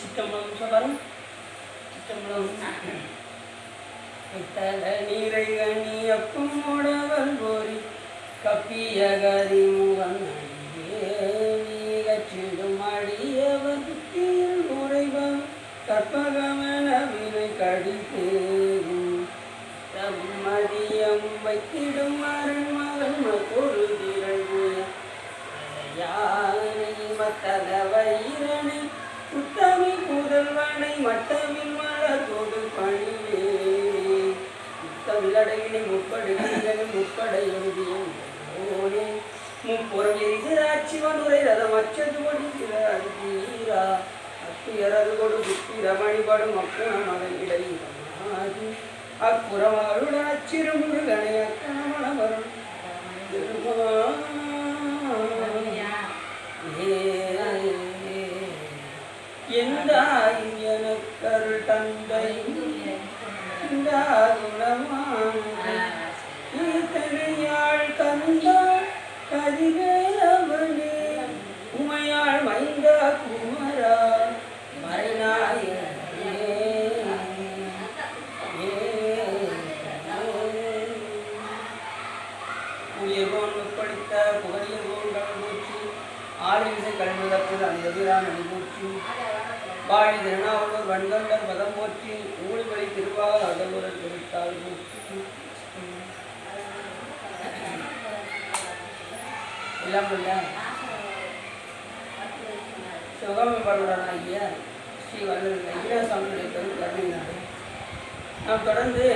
சித்தம்பலம் சொல்லுவாரு. சித்தம்பலம் தல நீரை அணியப்பும் உடவல் போரி கப்பிய கரி முகம் நீகச்சிடும் அடியவர் புத்தியில் உறைவம் கற்பகமென வினை கடித்தேரும் மதியம் வைத்திடும் அரண் மகன் ஒரு திரள்புய யானை மத்தல வயிறனை புத்தமி புதல்வனை மட்டவில் மலர்கொடு பணிவே முத்தமிழடையினை முற்படுகிறேன் முற்படை எழுதியேன் முப்புறம் எரிசிராட்சிவன் உரை ரதம் அச்சது ஒடுகிறார் தீரா அத்தியரது கொடு புத்திர மணிபடும் அப்புறம் அதன் இடையிலாகி அப்புறம் அவருடன் அச்சிறு முருகனை அக்கணமணம் வரும் எந்தாய் எனக்கருள் தந்தை தனியாள் கந்தா கதிரவனே உமையாள் மைந்தா குமரா மறைநாய உயர்வோன் படித்த புகழியர்வோன் கடம்பூச்சி ஆளுமிசை கலந்துதப்பது அந்த எதிரான அனுபூச்சி வாழி திருநாவலூர் வன்கண்டர் மதம் போற்றி ஊழிமலை திருவாக அகலூரர் திருத்தாள் போற்றி எல்லாம் இல்ல சிவகாமிபாடுடன் ஐயா ஸ்ரீ வல்லூர் ஐயாசாமியுடைய பெரும் கருணையினாலே நாம் தொடர்ந்து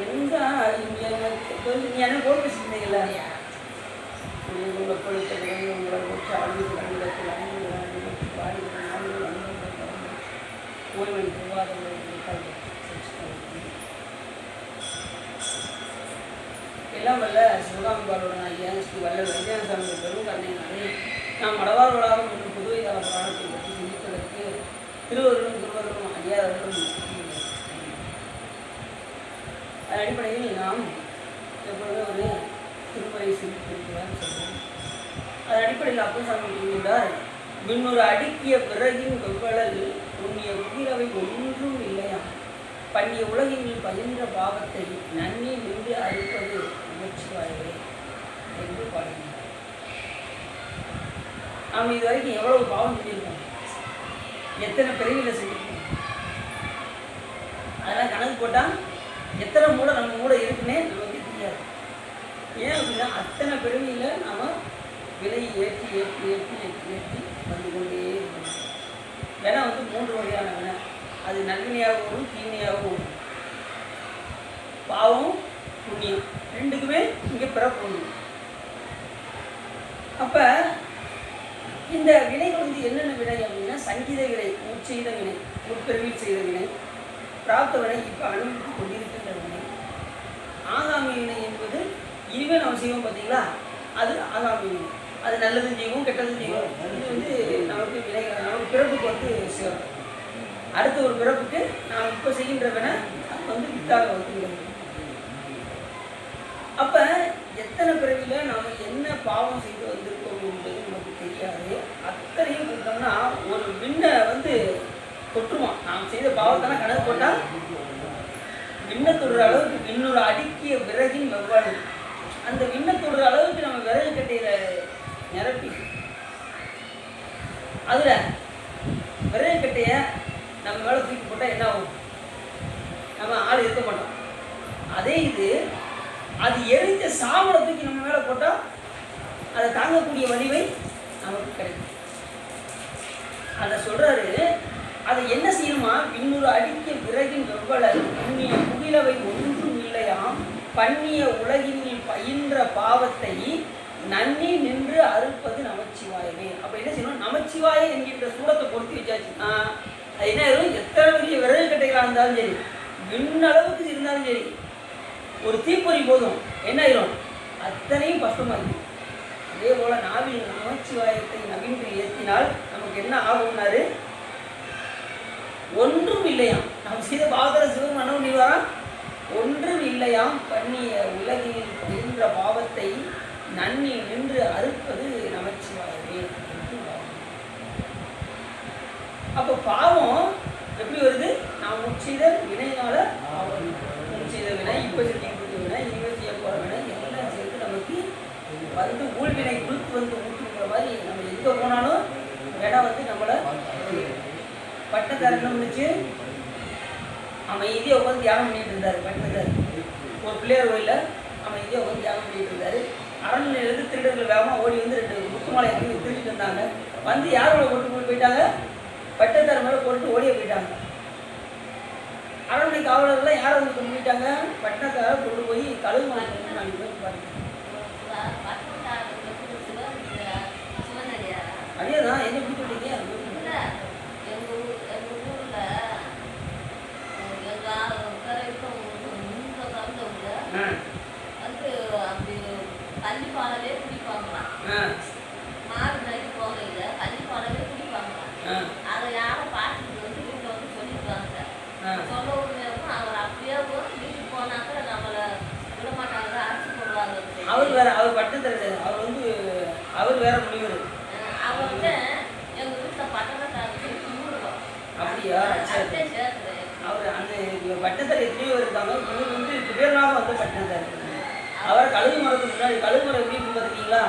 எந்த எனக்கு போட்டு வச்சுருந்தீங்களா உங்களை பொழுத்த உங்களை வச்சு ஆழ்வு கண்டிடத்தில் ஓய்வழி திருவாதங்கள் எல்லாம் வல்ல சிவகாமிபாலுடன் ஐயா ஸ்ரீ வல்லல் வைத்தியாசாமி பெரும் கருணையினாலே நாம் மடவார்களாக மற்றும் புதுவை புராணத்தை பற்றி சிந்திப்பதற்கு திருவருளும் குருவர்களும் ஐயாவர்களும் அதன் அடிப்படையில் நாம் எப்பொழுது ஒரு திருமுறை சிந்தித்திருக்கிறார் சொல்கிறோம். அதன் அடிப்படையில் அப்பசாமி கூறுகிறார், முன்னொரு அடுக்கிய பிறகின் வெவ்வளல் உன்னிய உயிரவை ஒன்றும் இல்லையா பண்ணிய உலகில் பயின்ற பாவத்தை நன்னி நின்று அறுப்பது நமச்சிவாயவே என்று பாடுகிறார். நாம் இது வரைக்கும் எவ்வளவு பாவம் செஞ்சிருக்கோம், எத்தனை பிறவியில் செஞ்சிருக்கோம், அதெல்லாம் கணக்கு போட்டால் எத்தனை மூட நம்ம கூட இருக்குன்னே நமக்கு தெரியாது. ஏன் அப்படின்னா அத்தனை பிறவியில் நாம் விலையை ஏற்றி ஏற்றி ஏற்றி ஏற்றி ஏற்றி வந்து கொண்டே இருக்கணும். வினை வந்து 3 வகையான வினை. அது நன்மையாகவும் வரும், தீமையாகவும் வரும். பாவம் புண்ணியம் ரெண்டுக்குமே இங்கே பிறப்பு. அப்போ இந்த வினைகள் வந்து என்னென்ன வினை அப்படின்னா, சங்கீத வினை, உச்செய்த வினை, முற்பிறவியில் செய்த வினை, பிராப்த வினை, இப்போ அனுபவித்து கொண்டிருக்கின்ற வினை, ஆகாமி வினை என்பது இனிமேல் நம்ம செய்வோம் பார்த்தீங்களா, அது ஆகாமி வினை. அது நல்லதும் செய்வோம் கெட்டதும் செய்வோம். இது வந்து நமக்கு வினைகள், நமக்கு பிறப்புக்கு வந்து சேரும். அடுத்த ஒரு பிறப்புக்கு நாம் இப்போ செய்கின்ற வினை அது வந்து வித்தாக வந்து. அப்போ எத்தனை பிறவியில் நாம் என்ன பாவம் செய்து வந்திருக்கோம் என்பது நமக்கு தெரியாது. அத்தனையும் கொடுத்தோம்னா ஒரு விண்ணை வந்து கொட்டுமா. நாம் செய்த பாவத்தெல்லாம் கணக்கு போட்டால் விண்ணை தொடுற அளவுக்கு விண்ணொரு அடுக்கிய விறகின் வெவ்வாறு, அந்த விண்ணை தொடுற அளவுக்கு நம்ம விறகு கட்டையில் நிரப்பி அதில் விறகு கட்டையை நம்ம மேலே தூக்கி போட்டால் என்ன ஆகும், நம்ம ஆள் இருக்க மாட்டோம். அதே இது அது எரிஞ்ச சாம்பலை தூக்கி நம்ம மேலே போட்டால் அதை தாங்கக்கூடிய வலிமை நமக்கு கிடைக்கும். அதை சொல்கிறாரு. அதை என்ன செய்யணுமா, இன்னொரு அடிக்க விறகின் வெவ்வளல் புண்ணிய புகிலவை ஒன்றும் இல்லையாம் பண்ணிய உலகினில் பயின்ற பாவத்தை நன்னி நின்று அறுப்பது நமச்சிவாயவே. அப்போ என்ன செய்யணும், நமச்சிவாய என்கின்ற சூடத்தை பொருத்தி வச்சாச்சுன்னா அது என்ன ஆயிரும், எத்தனை பெரிய விறகு கட்டைகளாக இருந்தாலும் சரி, விண்ணளவுக்கு இருந்தாலும் சரி, ஒரு தீப்பொறி போதும் என்ன ஆயிரும், அத்தனையும் கஷ்டமாயிடும். அதே போல் நாவில் நமச்சிவாயத்தை நவீன்று ஏற்றினால் நமக்கு என்ன ஆகும்னாரு, ஒன்றும் இல்லையாம். நாம் செய்த பாவத்தில் சிவன் மனம் நிவாரம் ஒன்றும் இல்லையாம் பண்ணிய உலகில் பயின்ற பாவத்தை நன்னி நின்று அறுப்பது நமச்சிவாயவே. அப்போ பாவம் எப்படி வருது? நாம் முன்செய்த வினையினால முன்செய்த வினை, இப்போ செஞ்சுக்கிட்டு வினை, இனிமேல் செய்ய போகிற வினை எல்லாம் சேர்த்து நமக்கு வந்து ஊழ்வினை கொடுத்து வந்து ஊற்றுங்கிற மாதிரி நம்ம எங்கே போனாலும் இடம் வந்து நம்மளை பட்டத்தார் என்ன பண்ணிச்சு? அமைதியாக உட்காந்து தியானம் பண்ணிட்டு இருந்தார். பட்டத்தார் ஒரு பிள்ளையார் கோயிலில் அமைதியாக உட்காந்து தியானம் பண்ணிட்டு இருந்தார். அரண்மனையிலிருந்து திருடர்கள் வேகமாக ஓடி வந்து 2 முத்துமாலை திருடிட்டு இருந்தாங்க. வந்து யாரோட கொண்டு போயிட்டாங்க? பட்டத்தார் மேலே போட்டு ஓடியே போயிட்டாங்க. அரண்மனை காவலர்கள்லாம் யாரை வந்து கொண்டு போயிட்டாங்க? பட்டத்தாரை கொண்டு போய் கழுகுமலை நாளைக்கு போய் பாருங்க. அதேதான் என்ன எப்படி சொல்றீங்க? கள்ளிப்பாலவே குடிப்பாங்களாம். மாடு நைட்டு போகையில கள்ளிப்பாலவே குடிப்பாங்களாம். அதை யாரும் பார்த்துட்டு வந்து வீட்டில் வந்து சொல்லிடுவாங்க. சொல்ல உடனேவும் அவர் அப்படியே வீட்டுக்கு போனாக்க நம்மளை விட மாட்டாங்க, அரைச்சி போடுவாங்க. அவர் வேற, அவர் பட்டு தருது. அவர் வந்து அவர் வேற முனிவர். அவர் வந்து எங்கள் வீட்டில் பட்டணக்காரருக்கு கும்பிடுவோம். அப்படியா? சேர்த்து அவர் அந்த பட்டத்தர் எத்தனையோ இருக்காங்க. இவர் வந்து திருநாம வந்து பட்டத்தர். அவர் கழுகு மரத்துக்கு முன்னாடி, கழுகு மரம் எப்படி இருக்கும் பார்த்துருக்கீங்களா?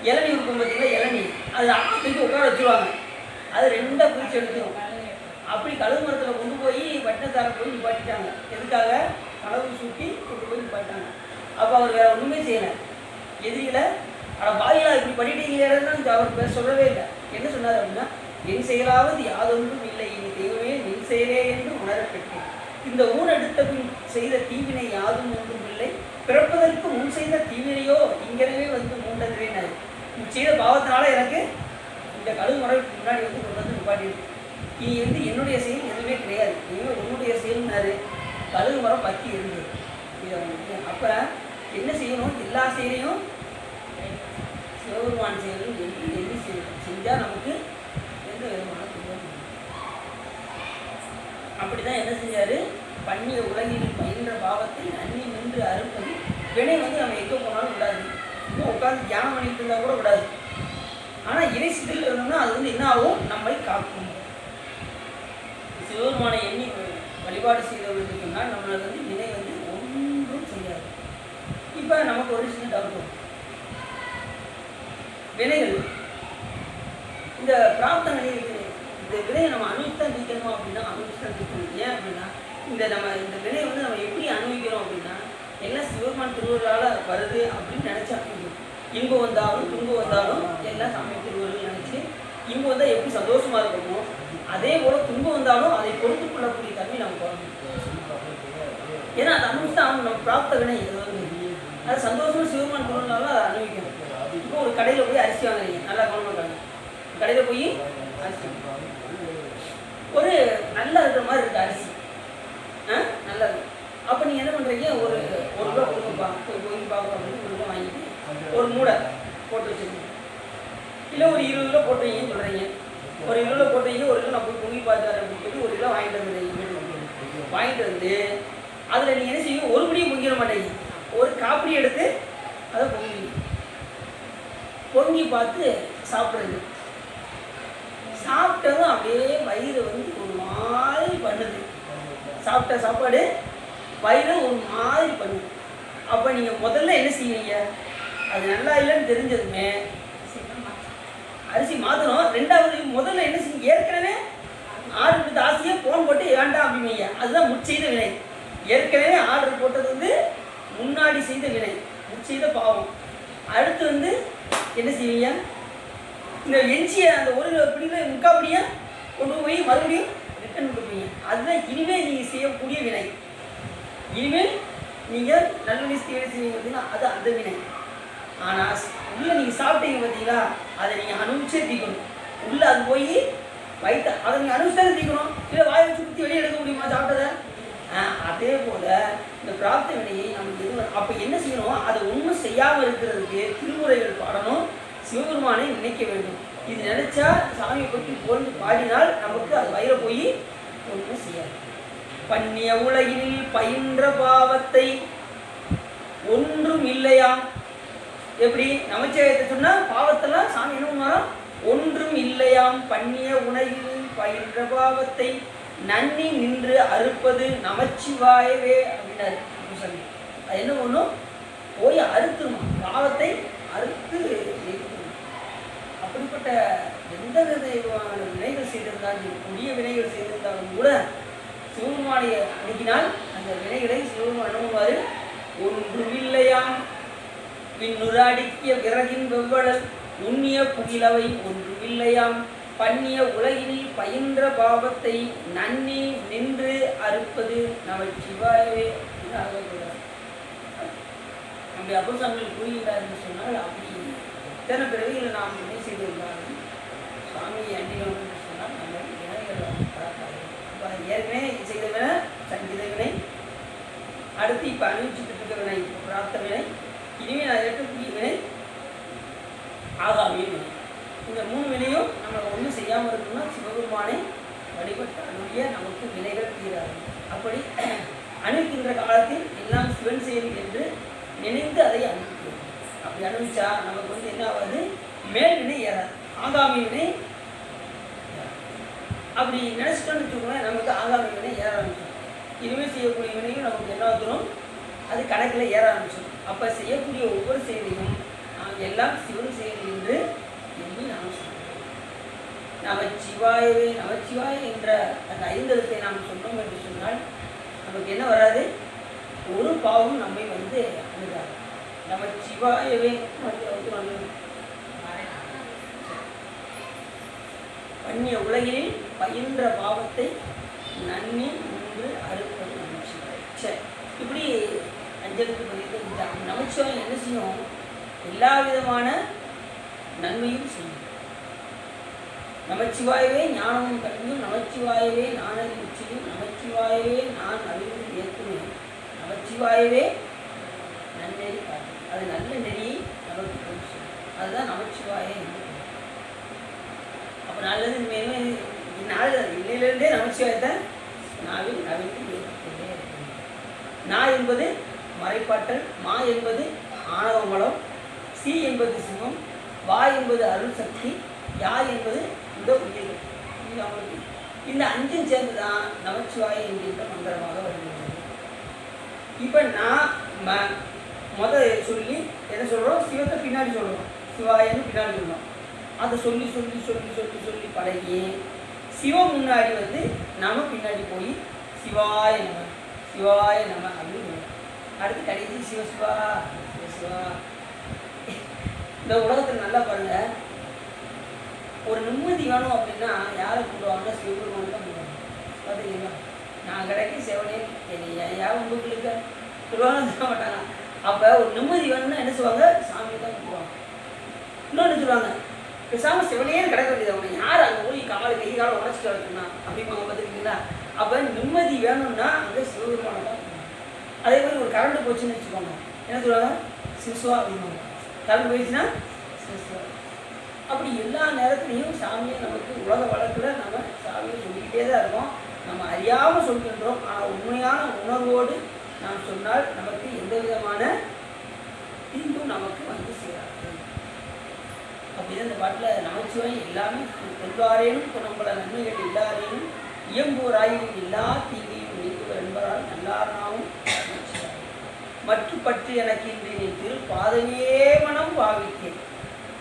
இளநீ இருக்கும் பார்த்தீங்களா? இளநீ அது அப்பத்துக்கு உட்கார வச்சுருவாங்க. அது 2ஆக பிரித்து எடுத்துரும். அப்படி கழுகு மரத்தில் கொண்டு போய் பட்டத்தாரை போய் நிப்பாட்டிட்டாங்க. எதுக்காக? கலவு சூட்டி கொண்டு போய் நிப்பாட்டாங்க. அப்போ அவர் வேறு ஒன்றுமே செய்யலை. எதிரிகளை ஆனால் பாயிலா இப்படி பண்ணிட்டீங்களேன்னு அவர் பேர் சொல்லவே இல்லை. என்ன சொன்னார் அப்படின்னா, என் செயலாவது யாதொன்றும் இல்லை, இனி தெய்வமே நின் செயலே என்று உணரப்பட்டேன். இந்த ஊரெடுத்த பின் செய்த தீவினை யாதும் ஒன்றும் இல்லை, பிறப்பதற்கு முன் செய்த தீவினையோ இங்கனவே வந்து மூண்டதுவேனாரு. செய்த பாவத்தினால எனக்கு இந்த கழுகு முறைக்கு முன்னாடி வந்து கொண்டு வந்து நிப்பாட்டியிருக்கு. இனி வந்து என்னுடைய செயல் எதுவுமே கிடையாது, இனிமேல் உன்னுடைய செயல்னாரு. கழுகு மரம் பற்றி இருந்தது. இதை வந்து அப்போ என்ன செய்யணும்? எல்லா செயலையும் சிவபெருமான் செயலும் எண்ணி செய்யணும். செஞ்சால் நமக்கு எந்த விதமான துன்பம். அப்படிதான் என்ன செஞ்சாரு? பண்ணிய உலகில் பயின்ற பாவத்தை நன்னி நின்று அறுப்பது. வினை வந்து நம்ம எங்கே போனாலும் விடாது. இன்னும் உட்காந்து தியானம் பண்ணிட்டு இருந்தால் கூட விடாது. ஆனால் இறை சித்தில் இருந்தோம்னா அது வந்து என்ன ஆகும்? நம்மை காக்கும். சிவபெருமானை எண்ணி வழிபாடு செய்தவர்களுக்கு சொன்னால் நம்மளை வந்து வினை வந்து ஒன்றும் செய்யாது. இப்போ நமக்கு ஒரு சின்ன டவுட் வரும். வினைகள் இந்த பிராப்த வினை இருக்குது. இந்த வினையை நம்ம அனுபவித்தான் நீக்கணுமா அப்படின்னா அனுபவித்தான் நீக்கணும். ஏன் அப்படின்னா இந்த வினையை வந்து நம்ம எப்படி அனுபவிக்கிறோம் அப்படின்னா எல்லாம் சிவபெருமான் திருவருளால் வருது அப்படின்னு நினச்சா இன்பம் வந்தாலும் துன்பம் வந்தாலும் எல்லாம் சாமி திருவருள் நினச்சி இன்பம் வந்தால் எப்படி சந்தோஷமாக இருக்கணுமோ அதே போல் துன்பம் வந்தாலும் அதை பொறுத்து கொள்ளக்கூடிய தன்மை நம்ம போகணும். ஏன்னா அதை அனுபவித்தான் அவங்க நம்ம பிராப்த வினை அது சந்தோஷமாக சிவபெருமான் திருவருளால் அதை அனுபவிக்கணும். இப்போ ஒரு கடையில் போய் அரிசி வாங்குறீங்க, நல்லா கவனமாட்டாங்க. கடையில் போய் அரிசி ஒரு நல்லா இருக்கிற மாதிரி இருக்குது அரிசி, நல்லா இருக்கு. அப்போ நீங்கள் என்ன பண்ணுறீங்க? ஒரு ரூபா கொடுங்கப்பா, போய் பார்க்க அப்படின்னு 1 ரூபா வாங்கிட்டு ஒரு மூடை போட்டு வச்சுருக்கீங்க. இல்லை ஒரு 20 கிலோ போட்டுறீங்கன்னு சொல்கிறீங்க. ஒரு 20 கிலோ போட்டுறீங்க. 1 கிலோ நான் போய் பொங்கி பார்த்தாரு அப்படின்னு சொல்லி 1 கிலோ வாங்கிட்டு வந்துடுறீங்க. வாங்கிட்டு வந்து அதில் நீங்கள் என்ன செய்வீங்க? ஒரு படியும் பொங்கிட மாட்டேங்க. ஒரு காப்பி எடுத்து அதை பொங்கி பார்த்து சாப்பிட்றது. சாப்பிட்டதும் அப்படியே வயிறு வந்து ஒரு மாதிரி பண்ணுது. சாப்பிட்ட சாப்பாடு வயிறு ஒரு மாதிரி பண்ணுது. அப்போ நீங்கள் முதல்ல என்ன செய்வீங்க? அது நல்லா இல்லைன்னு தெரிஞ்சதுமே அரிசி மாற்றணும். 2வது முதல்ல என்ன செய்வீங்க? ஏற்கனவே ஆர்டர் கொடுத்த ஆசையை ஃபோன் போட்டு வேண்டாம் அப்படிங்க. அதுதான் முற்செய்த வினை. ஏற்கனவே ஆர்டர் போட்டது வந்து முன்னாடி செய்த வினை, முற்செய்த பாவம். அடுத்து வந்து என்ன செய்வீங்க? இந்த எஞ்சிய அந்த 1 பிடியில 3/4 படியை கொண்டு போய் மறுபடியும் ரிட்டர்ன் கொடுப்பீங்க. அதுதான் இனிமேல் நீங்கள் செய்யக்கூடிய வினை. இனிமேல் நீங்கள் நல்ல தீவிர செய்வீங்க பார்த்தீங்கன்னா அது அந்த வினை. ஆனால் உள்ளே நீங்கள் சாப்பிட்டீங்க பார்த்தீங்களா, அதை நீங்கள் அனுபவிச்சே தீக்கணும். உள்ளே அது போய் வயிற்று அதை நீங்கள் அனுபவிச்சாலே தீக்கணும். இல்லை வாய் வச்சு குத்தி வெளியே எடுக்க முடியுமா சாப்பிட்டதை? அதே போல் இந்த பிராப்த வினையை நமக்கு எது அப்போ என்ன செய்யணும்? அதை ஒன்றும் செய்யாமல் இருக்கிறதுக்கு திருமுறைகள் பாடணும், சிவபெருமானை நினைக்க வேண்டும். இது நினைச்சா சாமியை பற்றி போன்று பாடினால் நமக்கு அது வயிற போய் ஒன்றும் செய்யாது. பண்ணிய உலகில் பயின்ற பாவத்தை ஒன்றும் இல்லையா? எப்படி நமச்சிவாயத்தை சொன்னால் பாவத்தெல்லாம் சாமி என்ன பண்ணுவாராம்? ஒன்றும் இல்லையாம் பண்ணிய உணவில் பயின்ற பாவத்தை நன்னி நின்று அறுப்பது நமச்சிவாயவே அப்படின்னாரு. அது என்ன பண்ணும்? போய் அறுத்துருமா, பாவத்தை அறுத்து நீக்கணும். அப்படிப்பட்ட எந்த விதமான வினைகள் செய்திருந்தாலும், கொடிய வினைகள் செய்திருந்தாலும் கூட சிவபெருமானை அணுகினால் அந்த வினைகளை சிவபெருமான் அணுகுவாரு. ஒன்றுமில்லையாம் பின்னுராடிக்கிய விறகின் வெவ்வழல் உண்ணிய புகிலவை ஒன்றுமில்லையாம் பண்ணிய உலகினில் பயின்ற பாவத்தை நன்னி நின்று அறுப்பது நமச்சிவாயவே. நம்முடைய அப்போஸ்தலர்கள் கூறுகிறார் என்று சொன்னால், அப்படி எத்தனை பிறவிகளை நாம் வினை செய்திருந்தாலும் சுவாமியை அண்டினோம் என்று சொன்னால் நம்ம வினைகள் பழக்காது. இப்போ ஏற்கனவே செய்த வினை சங்கீத வினை, அடுத்து இப்போ அனுபவிச்சுட்டு இருக்க வினை பிரார்த்த வினை, இனிமேல் நான் இருக்கக்கூடிய வினை ஆகாமிய வினை. இந்த 3 வினையும் நம்ம ஒன்றும் செய்யாமல் இருக்கணும்னா சிவபெருமானை வழிபட்டாலுடைய நமக்கு வினைகள் தீராது. அப்படி அனுப்பிக்கின்ற காலத்தில் எல்லாம் சிவன் செயல் என்று நினைந்து அதை அனுப்பிக்கிறோம். அப்படி அனுப்பிச்சா நமக்கு என்ன ஆகாது? மேல் வினை ஏறாது, ஆகாமி வினை. அப்படி நினச்சிட்டோன்னு வச்சுக்கோங்களேன், நமக்கு ஆகாமி வினை ஏற ஆரம்பிச்சிடும். இனிமேல் செய்யக்கூடிய வினையும் நமக்கு என்ன ஆகணும்? அது கணக்கில் ஏற ஆரம்பிச்சிடும். அப்போ செய்யக்கூடிய ஒவ்வொரு செயலையும் நாம் எல்லாம் சிவன் செயல் என்று எண்ணி நாம் சொல்கிறோம். நமச்சிவாயவே. நமச்சிவாய என்ற அந்த 5 எழுத்தை நாம் சொன்னோம் என்று சொன்னால் நமக்கு என்ன வராது? ஒரு பாவம் நம்மை அணுகாது. நமச்சிவாயவே. பண்ணிய உலகில் பயின்ற பாவத்தை நன்னி நின்று அறுப்பது நமச்சிவாய. சரி, இப்படி 5 எழுத்து பதிவு. இந்த நமச்சிவாயம் என்ன செய்யும்? எல்லா விதமான நன்மையும் செய்யும். நமச்சிவாயவே ஞானமும் கல்வியும், நமச்சிவாயவே நானது உச்சியும், நமச்சிவாயவே நான் அறிவு ஏற்குமே, நமச்சிவாயவே நன்னெறி காட்டும். அது நல்ல நெறியை நமக்கு கொண்டு சொல்லும். அதுதான் நமச்சிவாய. அப்போ நல்லது மேலும் நாள் இன்னையிலிருந்தே நமச்சிவாயத்தை நாவில் நவிழ்த்து ஏற்றுக்கொண்டே இருக்கணும். நா என்பது மறைப்பாட்டல், மா என்பது ஆணவமலம், சி என்பது சிவம், வா என்பது அருள் சக்தி, யா என்பது இந்த உயிர்கள். இந்த 5ம் சேர்ந்து தான் நமச்சிவாய என்கின்ற மந்திரமாக வருகிறது. இப்போ நான் சொல்லி என்ன சொல்கிறோம்? சிவத்தை பின்னாடி சொல்கிறோம், சிவாயன்னு பின்னாடி சொல்கிறோம். அதை சொல்லி சொல்லி சொல்லி சொல்லி சொல்லி பழகி சிவம் முன்னாடி நாம பின்னாடி போய் சிவாய நம சிவாய நம அப்படின்னு அடுத்து கடைசி சிவசிவா சிவசிவா. இந்த உலகத்தில் நல்லா பாருங்க, ஒரு நிம்மதி வேணும் அப்படின்னா யாரை கூடுவாங்க? சிவபெருமான் தான் கூடுவாங்க. பார்த்தீங்களா? நான் கிடைக்க செவனே யாரும் உங்களுக்கு சொல்லுவாங்க சொல்ல மாட்டாங்க. அப்போ ஒரு நிம்மதி வேணும்னா என்ன சொல்லுவாங்க? சாமி தான் கூடுவாங்க. இன்னொன்று சொல்லுவாங்க, பேசாமல் சிவனே கிடக்க வேண்டியது, அவங்க யார் அங்கே போய் காலை கை காலம் உடச்சிட்டு வரணும்னா அப்படிம்பாங்க. பார்த்துருக்கீங்களா? அப்போ நிம்மதி வேணும்னா அங்கே சிவபெருமானை தான். அதே மாதிரி ஒரு கரண்ட் போச்சுன்னு வச்சுக்கோங்க, என்ன சொல்லுவாங்க? சிவசுவா அப்படிம்பாங்க. கரண்ட் போயிடுச்சுன்னா சிவசுவா. அப்படி எல்லா நேரத்துலையும் சாமியை நமக்கு உலக வழக்கில் நம்ம சாமியை சொல்லிக்கிட்டே தான் இருக்கோம். நம்ம அறியாமல் சொல்கின்றோம். ஆனால் உண்மையான உணர்வோடு நாம் சொன்னால் நமக்கு எந்த விதமான தீங்கும் நமக்கு சேராது. அப்படிதான் இந்த பாட்டில் நமச்சிவாயம் எல்லாமே கொள்வாரேனும் நம்மள நன்மைகள் எல்லாரேனும் இயம்புவராயினும் எல்லா தீங்கையும் நீக்குவர் என்பதால் நல்லாரனாவும் மற்ற பற்றி எனக்கு இன்று நீ திருப்பாதமே மனம் பாவித்தேன்,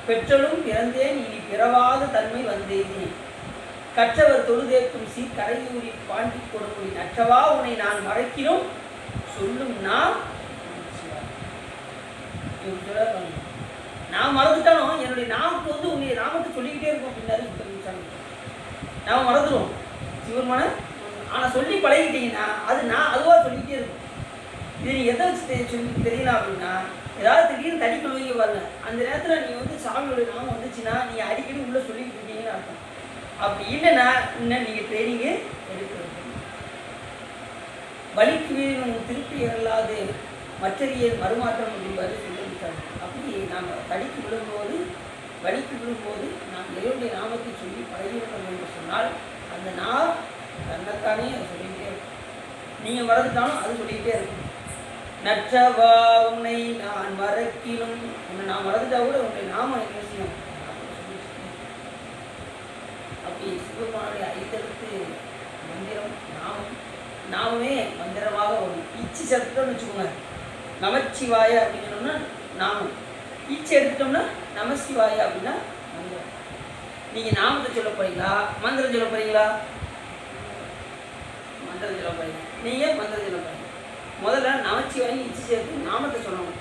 பெற்றலும் பிறந்தேன் இனி பிறவாத தன்மை வந்தேனேன், கற்றவர் தொழுதேக்கும் சி கரையூரி பாண்டி கொடுமுடி நற்றவா உன்னை நான் மறைக்கிறோம் சொல்லும் நான் நான் மறந்துட்டாலும் என்னுடைய நாமக்கு உன்னுடைய நாமத்தை சொல்லிக்கிட்டே இருக்கும் அப்படின்னாரு சுத்தம். நாம் மறந்துடுவோம் சிவருமான. ஆனால் சொல்லி பழகிட்டீங்கன்னா அது நான் அதுவாக சொல்லிக்கிட்டே இருக்கும். இது நீ எதை வச்சு சொல்லி தெரியலாம் அப்படின்னா, ஏதாவது திடீர்னு தடி கொள்வீங்க பாருங்க, அந்த நேரத்தில் நீங்கள் சாமியோட நாமம் வந்துச்சுன்னா நீங்கள் அடிக்கடி உள்ளே சொல்லிக்கிட்டு இருக்கீங்கன்னு அர்த்தம். அப்படி இல்லைன்னா இன்னும் நீங்கள் ட்ரைனிங்கு எடுக்கிறது. வலிக்கு வீரனும் திருப்பி இறலாது மற்றறிய மறுமாற்றம் அப்படின்பாரு சொல்லியிருக்காங்க. அப்படி நாம் தடிக்கு விழும்போது வலிக்கு விழும்போது நாம் இறைவனுடைய நாமத்தை சொல்லி பழகிவிடணும் என்று சொன்னால் அந்த நான் தன்னைத்தானே சொல்லிக்கிட்டே இருக்கும். நீங்கள் மறந்துட்டாலும் அது சொல்லிக்கிட்டே இருக்கும். நற்றவா உன்னை நான் மறக்கிலும், உன்னை நான் மறந்துட்டா கூட உன்னை நாம என்ன செய்யும். அப்படி சிவபெருமானுடைய ஐந்தெழுத்து மந்திரம் நாமம், நாமமே மந்திரமாக வரும். இச்சி சத்தம்னு வச்சுக்கோங்க, நமச்சிவாய அப்படின்னா நாமம். இச்சி எடுத்துட்டோம்னா நமசிவாய அப்படின்னா மந்திரம். நீங்கள் நாமத்தை சொல்ல போறீங்களா மந்திரம் சொல்ல போறீங்களா? மந்திரம் சொல்ல போறீங்க. நீங்கள் மந்திரம் சொல்ல போறீங்க. முதல்ல நமச்சிவாய் இச்சி சேர்த்து நாமத்தை சொல்லணும்.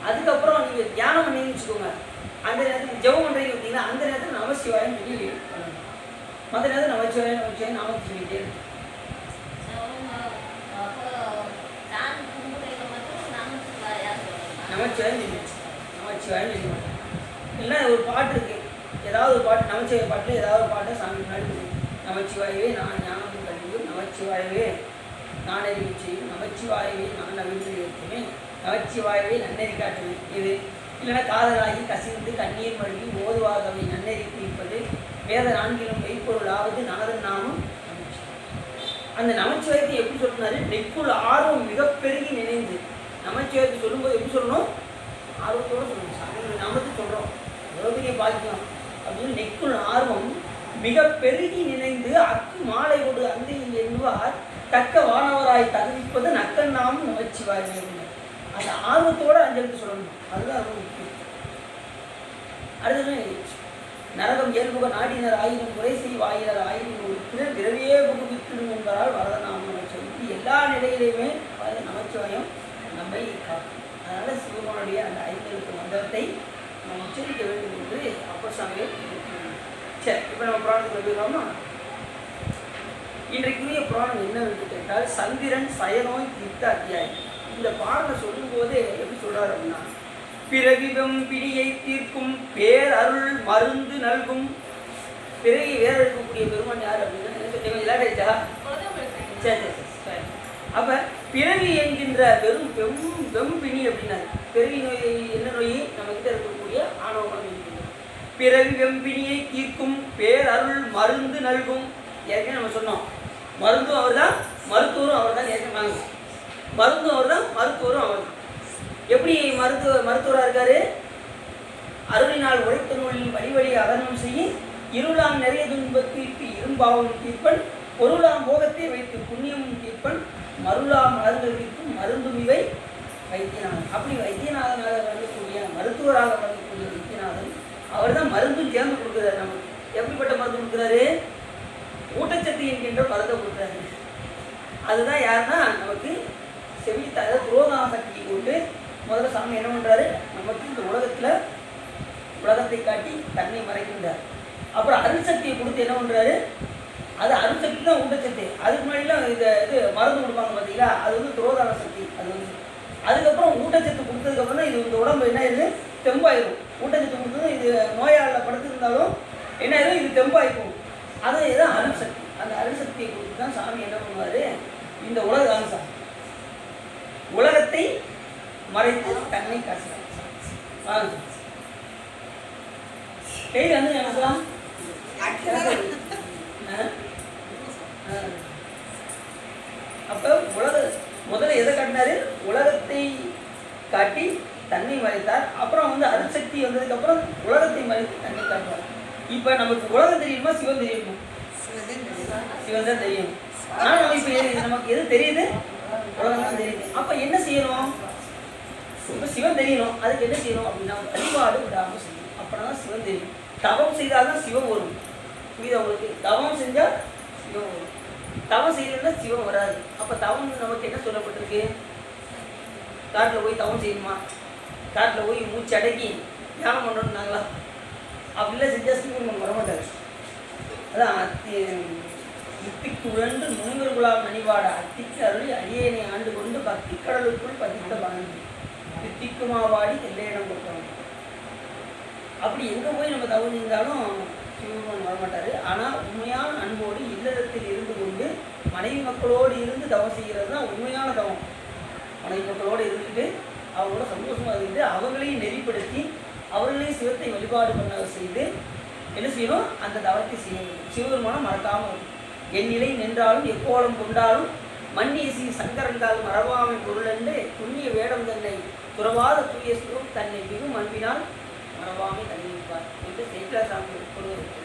அதுக்கப்புறம் நீங்கள் தியானம் பண்ணி வச்சுக்கோங்க. அந்த நேரத்தில் ஜெபம் பண்ணுறீங்க பார்த்தீங்கன்னா அந்த நேரத்தில் நமசிவாயன்னு சொல்லி பண்ணணும். மற்ற நேரத்தில் நமச்சிவாய் நமச்சிவாய் நாமத்தை சொல்லிட்டே இருக்கு. நமச்சிவாய் நமச்சிவாய்னு சொல்ல மாட்டேன். இல்லைன்னா ஒரு பாட்டு இருக்கு, ஏதாவது ஒரு பாட்டு நமச்சிவாய் பாட்டில் ஏதாவது ஒரு பாட்டை சாமி முன்னாடி கொடுக்கும். நமச்சிவாயவே நான் ஞானமும் கல்வியும், நமச்சிவாயவே நான் அறிவு செய்யும், நமச்சிவாயவே நான் அவிழ்ந்து இருக்குமே, நமச்சிவாயவே நன்னெறி காட்டுவேன். இது இல்லைன்னா காதலாகி கசிந்து கண்ணீர் மழுகி ஓதுவாகவை நன்னெறி குறிப்பது வேத நான்கிலும் மெய்ப்பொருளாவது நாதன் நாமம். அந்த நமச்சிவாயத்தை எப்படி சொல்றாரு? நெக்குள் ஆர்வம் மிக பெருகி நினைந்து. நமச்சிவாயத்தை சொல்லும்போது எப்படி சொல்லணும்? ஆர்வத்தோடு சொல்லணும். சாமி நாமத்தை சொல்கிறோம், எவ்வளோ பெரிய பாக்கியம் அப்படின்னு நெக்குள் ஆர்வம் மிக பெருகி நினைந்து அக்கு மாலை கொடு அங்கு எண்ணுவார் தக்க வானவராய் தகுவிப்பது நக்கன் நாமும் நமச்சிவாய். அந்த ஆர்வத்தோடு அஞ்சலுக்கு சொல்லணும், அதுதான் ரொம்ப முக்கியம். அடுத்தது நரகம் இயல்புக நாடினர் ஆயிரம் குறை செய்வாயினர் ஆயிரம் உறுப்பினர் விரவியே புகுவித்திடும் என்பதால் வரதநாமம் நமச்சிவாயம். இது எல்லா நிலையிலையுமே நமச்சிவாயம் நம்மை காக்கும். அதனால் சிவபெருமானுடைய அந்த ஐந்தெழுத்து மந்திரத்தை நாம் உச்சரிக்க வேண்டும் என்று அப்பர் சாமிகள். சரி, இப்போ நம்ம புராணத்தில் போயிடலாமா? இன்றைக்குரிய புராணம் என்னவென்று கேட்டால் சந்திரன் சயநோய் தீர்த்த அத்தியாயம். இந்த பாடலை சொல்லும்போதே எப்படி சொல்கிறார் அப்படின்னா, பிறவிவம் பிடியை தீர்க்கும் பேரருள் மருந்து நல்கும். பிறகு வேற இருக்கக்கூடிய பெருமான் யார் அப்படின்னா இல்லாட்டா? சரி சரி சரி. அப்போ பிறவி என்கின்ற வெம்பிணி அப்படின்னாரு. பிறவி நோய் என்ன நோய்? நம்மகிட்ட இருக்கக்கூடிய ஆணவம். பிறவி வெம்பிணியை தீர்க்கும் பேரருள் மருந்து நல்கும். ஏற்கனவே நம்ம சொன்னோம், மருந்தும் அவர் தான் மருத்துவரும் அவர் தான். ஏற்கனவே வாங்க, மருந்தும் அவர் தான் மருத்துவரும் அவர் தான். எப்படி மருத்துவராக இருக்காரு? அருளினால் உழைத்த நூலில் வழிவழி அகர்ணம் செய்ய இருளாம் நிறைய துன்பத்திற்கு இரும்பாவும் தீர்ப்பன் பொருளாம் போகத்தை வைத்து புண்ணியமும் தீர்ப்பன் மருளாம் மலர்களுக்கும் மருந்தும் இவை வைத்தியநாதன். அப்படி வைத்தியநாதனாக வழங்கக்கூடிய மருத்துவராக வழங்கக்கூடிய வைத்தியநாதன் அவர் தான் மருந்தும் சேர்ந்து கொடுக்குறாரு நமக்கு. எப்படிப்பட்ட மருந்து கொடுக்குறாரு? ஊட்டச்சத்து என்கின்ற மருந்தை கொடுக்குறாரு. அதுதான் யாருன்னா நமக்கு செவித்த, அதாவது துரோதான சக்தியை கொண்டு முதல்ல சாமி என்ன பண்ணுறாரு? நமக்கு இந்த உலகத்தை காட்டி தன்னை மறைக்கின்றார். அப்புறம் அருள்சக்தியை கொடுத்து என்ன பண்ணுறாரு? அது அருள்சக்தி தான் ஊட்டச்சத்து. அதுக்கு முன்னாடிலாம் இது மருந்து கொடுப்பாங்க பார்த்தீங்களா, அது வந்து துரோதான சக்தி. அது வந்து அதுக்கப்புறம் ஊட்டச்சத்து கொடுத்ததுக்கப்புறம் தான் இது இந்த உடம்பு என்ன ஆயிடுது? தெம்பாயிடும். ஊட்டச்சத்து கொடுத்ததும் இது நோயாளில் படுத்திருந்தாலும் என்ன ஆயிடும்? இது தெம்பாயிக்கும். அது தான் அருள்சக்தி. அந்த அருள்சக்தியை கொடுத்து தான் சாமி என்ன பண்ணுவார்? இந்த உலகத்தை மறைத்து தன்னை காசுறாங்க. கையில் வந்து நினைக்கலாம். அப்போ முதல்ல எதை காட்டினாரு? உலகத்தை காட்டி தன்னை மறைத்தார். அப்புறம் வந்து அருட்சக்தி வந்ததுக்கப்புறம் உலகத்தை மறைத்து தன்னை காட்டுவார். இப்போ நமக்கு உலகம் தெரியுமா சிவன் தெரியுமா? சிவன் தான் தெரியும். ஆனால் இப்போ நமக்கு எது தெரியுது? உலகம் தான் தெரியுது. அப்போ என்ன செய்யணும்? இப்போ சிவன் தெரியணும், அதுக்கு என்ன செய்யணும் அப்படின்னா வழிபாடு விடாமல் செய்யணும். அப்படின்னா தான் சிவன் தெரியும். தவம் செய்தால் தான் சிவம் வரும். புரியுதா உங்களுக்கு? தவம் செஞ்சால் சிவம் வரும், தவம் செய்யணும்னா சிவம் வராது. அப்போ தவம் நமக்கு என்ன சொல்லப்பட்டிருக்கு? காட்டில் போய் தவம் செய்யணுமா? காட்டில் போய் மூச்சு அடக்கி தியானம் பண்ணணுன்னாங்களா? அப்படிலாம் செஞ்சால் சிவன் வரமாட்டார். அதான் இப்பிக்கு உழன்று முனிவர்களாம் நனிவாட அத்திக்கு அருளி அடியேனை ஆண்டு கொண்டு பக்தி கடலுக்குள் பதித்த வாழ்ந்து தித்திக்குமாவாடி எல்லையிடம் கொடுத்தவங்க. அப்படி எங்கே போய் நம்ம தவறு செஞ்சாலும் சிவபெருமான் வரமாட்டார். ஆனால் உண்மையான அன்போடு இல்லறத்தில் இருந்து கொண்டு மனைவி மக்களோடு இருந்து தவம் செய்கிறது தான் உண்மையான தவம். மனைவி மக்களோடு இருந்துட்டு அவங்களோட சந்தோஷமாக இருந்து அவங்களையும் நெறிப்படுத்தி அவர்களையும் சிவத்தை வழிபாடு பண்ண செய்து என்ன செய்யணும்? அந்த தவத்தை செய்ய வேண்டும். சிவபெருமானம் மறக்காமல் இருக்கும். என் நிலை நின்றாலும் எப்போலம் கொண்டாலும் மன்னியசி சங்கரந்தால் மறவாமை பொருளென்று புண்ணிய வேடம் தன்னை துறவாத தூய சிவம் தன்னை மிகும் அன்பினால் மறவாமை தன்னிப்பார் என்று சேக்கிழாசாமி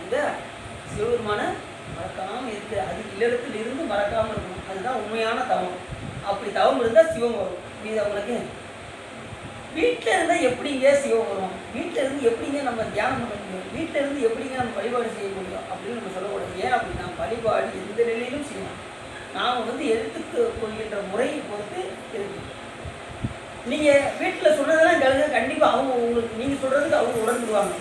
இந்த சிவபெருமான மறக்காமல் இருக்கு. அது இல்லறத்தில் இருந்து மறக்காமல் இருக்கணும். அதுதான் உண்மையான தவம். அப்படி தவம் இருந்தால் சிவம் வரும். இது அவங்களுக்கு வீட்டில் இருந்தால் எப்படிங்க சிவம் வரும்? வீட்டில் இருந்து எப்படிங்க நம்ம தியானம் பண்ண முடியும்? வீட்டில் இருந்து எப்படிங்க நம்ம வழிபாடு செய்ய முடியும் அப்படின்னு நம்ம சொல்லக்கூடாது. ஏன் அப்படின்னா வழிபாடு எந்த நிலையிலும் செய்யலாம். நாம் எடுத்துக்கு கொள்கின்ற முறையை பொறுத்து இருக்கு. நீங்கள் வீட்டில் சொன்னதெல்லாம் கேளுங்க, கண்டிப்பாக அவங்க உங்களுக்கு நீங்கள் சொல்கிறதுக்கு அவங்க உடந்துடுவாங்க.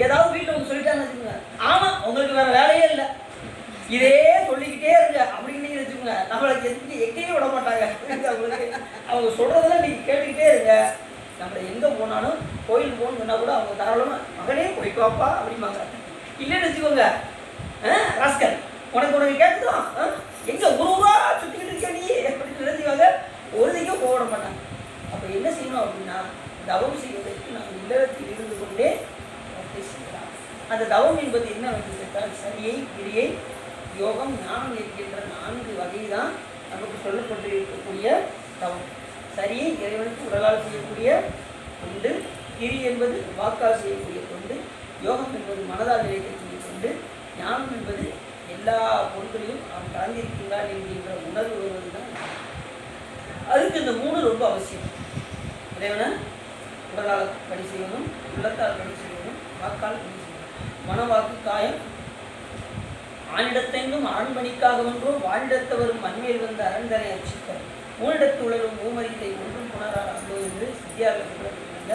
ஏதாவது வீட்டில் அவங்க சொல்லிட்டாங்கன்னு வச்சுக்கோங்க, ஆமாம் உங்களுக்கு வேறு வேலையே இல்லை, இதே சொல்லிக்கிட்டே இருங்க அப்படின்னு நீங்கள் வச்சுக்கோங்க, நம்மளுக்கு எங்கேயும் விட மாட்டாங்க. அவங்களுக்கு அவங்க சொல்கிறதெல்லாம் நீங்கள் கேட்டுக்கிட்டே இருங்க. நம்மளை எங்கே போனாலும் கோயில் போகணுன்னா கூட அவங்க தாராளமாக மகனே போயிட்டு வாப்பா அப்படிம்பாங்க. இல்லைன்னு வச்சுக்கோங்க, ராஸ்கல் உனக்கு கேட்குதான் எங்கே ஊரா சுற்றிக்கிட்டு இருக்க நீ அப்படின்னு நினைச்சுவாங்க. ஒருதைக்கும் போக விட மாட்டாங்க. அப்போ என்ன செய்யணும் அப்படின்னா தவம் செய்வதற்கு நாம் இல்லறத்தில் இருந்து கொண்டே செய்யலாம். அந்த தவம் என்பது என்ன வந்து கேட்டால் சரியை, கிரியை, யோகம், ஞானம் இருக்கின்ற 4 வகை தான் நமக்கு சொல்லப்பட்டு இருக்கக்கூடிய தவம். சரியை இறைவனுக்கு உடலால் செய்யக்கூடிய தொண்டு, கிரி என்பது வாக்கால் செய்யக்கூடிய தொண்டு, யோகம் என்பது மனதால் நினைக்கக்கூடிய தொண்டு, ஞானம் என்பது எல்லா பொருட்களையும் அவன் கலந்திருக்கிறான் என்கின்ற உணர்வு வருவது தான். அதுக்கு இந்த 3 ரொம்ப அவசியம். இறைவனை உடலால் பணி செய்யணும், உள்ளத்தால் பணி செய்யணும், வாக்கால் பணி செய்யணும். மனவாக்கு காயம் ஆனிடத்தெங்கும் அரண்மணிக்காக ஒன்றோ வாழ்ந்தவரும் மண்மேல் வந்த அரண்தனை அச்சிக்க மூனிடத்து உழலும் மூமரித்தை ஒன்றும் புனரால் அந்தோ என்று சித்தியாக சொல்லப்பட்டிருந்த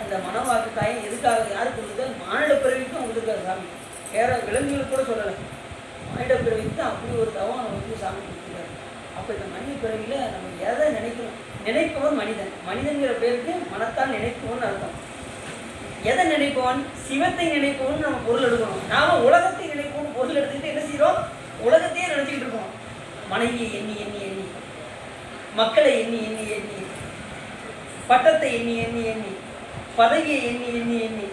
அந்த மனவாக்கு காயம் எதுக்காக யாருக்கு கொடுத்தது? மானிட பிறவிக்கும் கொடுத்துருக்காரு சாமி. வேற விலங்குகளுக்கு கூட சொல்லலை, மானிட பிறவிக்கு அப்படி ஒரு தவம் நம்ம சாமி கொடுத்துருக்காரு. அப்போ இந்த மனித பிறவியில் நம்ம எதை நினைக்கணும்? நினைப்பவன் மனிதன். மனிதன்கிற பேருக்கு மனத்தால் நினைப்பவன் அர்த்தம். எதை நினைப்பவன்? சிவத்தை நினைப்பவன் நம்ம பொருள் எடுக்கணும். நாம உலகத்தை நினைப்பவன் பொருள் எடுத்துக்கிட்டு என்ன செய்யறோம்? உலகத்தையே நினைச்சிக்கிட்டு இருக்கோம். மனைவியை எண்ணி எண்ணி எண்ணி, மக்களை எண்ணி எண்ணி எண்ணி, பட்டத்தை எண்ணி எண்ணி எண்ணி, பதவியை எண்ணி எண்ணி எண்ணி,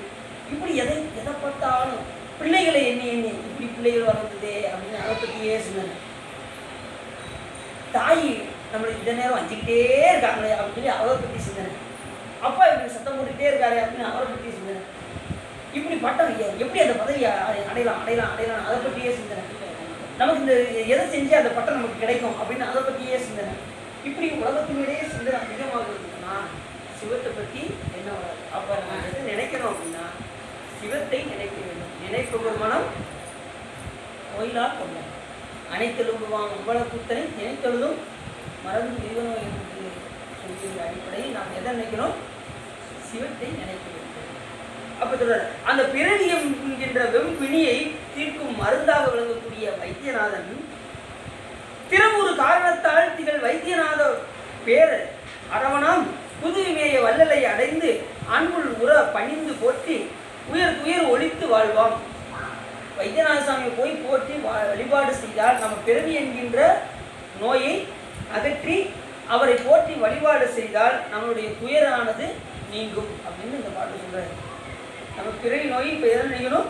இப்படி எதை பார்த்தாலும் பிள்ளைகளை எண்ணி எண்ணி, இப்படி பிள்ளைகள் வளர்ந்ததே அப்படின்னு அதை பற்றியே சொன்னேன். தாய் நம்மளை இந்த நேரம் வஞ்சிக்கிட்டே இருக்காங்களே அப்படின்னு அவரை பற்றி சிந்தனை. அப்பா இப்படி சத்தம் போட்டுக்கிட்டே இருக்காரு அப்படின்னு அவரை பற்றி சிந்தனை. இப்படி பட்டம் எப்படி அந்த பதவியை அடையலாம் அடையலாம் அடையலாம் அதை பற்றியே சிந்தனை. நமக்கு இந்த எதை செஞ்சு அந்த பட்டம் நமக்கு கிடைக்கும் அப்படின்னு அதை பற்றியே சிந்தனை. இப்படி உலகத்தினுடைய சிந்தனை அதிகமாக இருக்குன்னா சிவத்தை பற்றி என்ன வராது. அப்போ நம்ம எதை நினைக்கணும் அப்படின்னா சிவத்தை நினைக்க வேண்டும். நினைப்பவர் மனம் கோயிலா கொண்டான் அனைத்தெழுவான் அவ்வளவு புத்தனை நினைத்தெழுதும் மறந்து விரிவனோ என்று சொல்கிற அடிப்படையில் நாம் எதை நினைக்கிறோம்? சிவத்தை நினைக்க வேண்டும். அப்போ சொல்றாரு, அந்த பிறவியம் என்கின்ற வெம்பிணியை தீர்க்கும் மருந்தாக விளங்கக்கூடிய வைத்தியநாதன் திறமொரு காரணத்தால் திகழ் வைத்தியநாத பேர் அரவணாம் புதுமைய வல்லலை அடைந்து அன்புள் உற பணிந்து போற்றி உயர் துயர் ஒழித்து வாழ்வாம். வைத்தியநாத சாமியை போய் போற்றி வழிபாடு செய்தால் நம்ம பிறவி என்கின்ற நோயை அகற்றி அவரை போற்றி வழிபாடு செய்தால் நம்மளுடைய துயரானது நீங்கும் அப்படின்னு இந்த பாட்டு சொல்றாரு. நம்ம பிறவி நோய் இப்போ எதை நினைக்கணும்?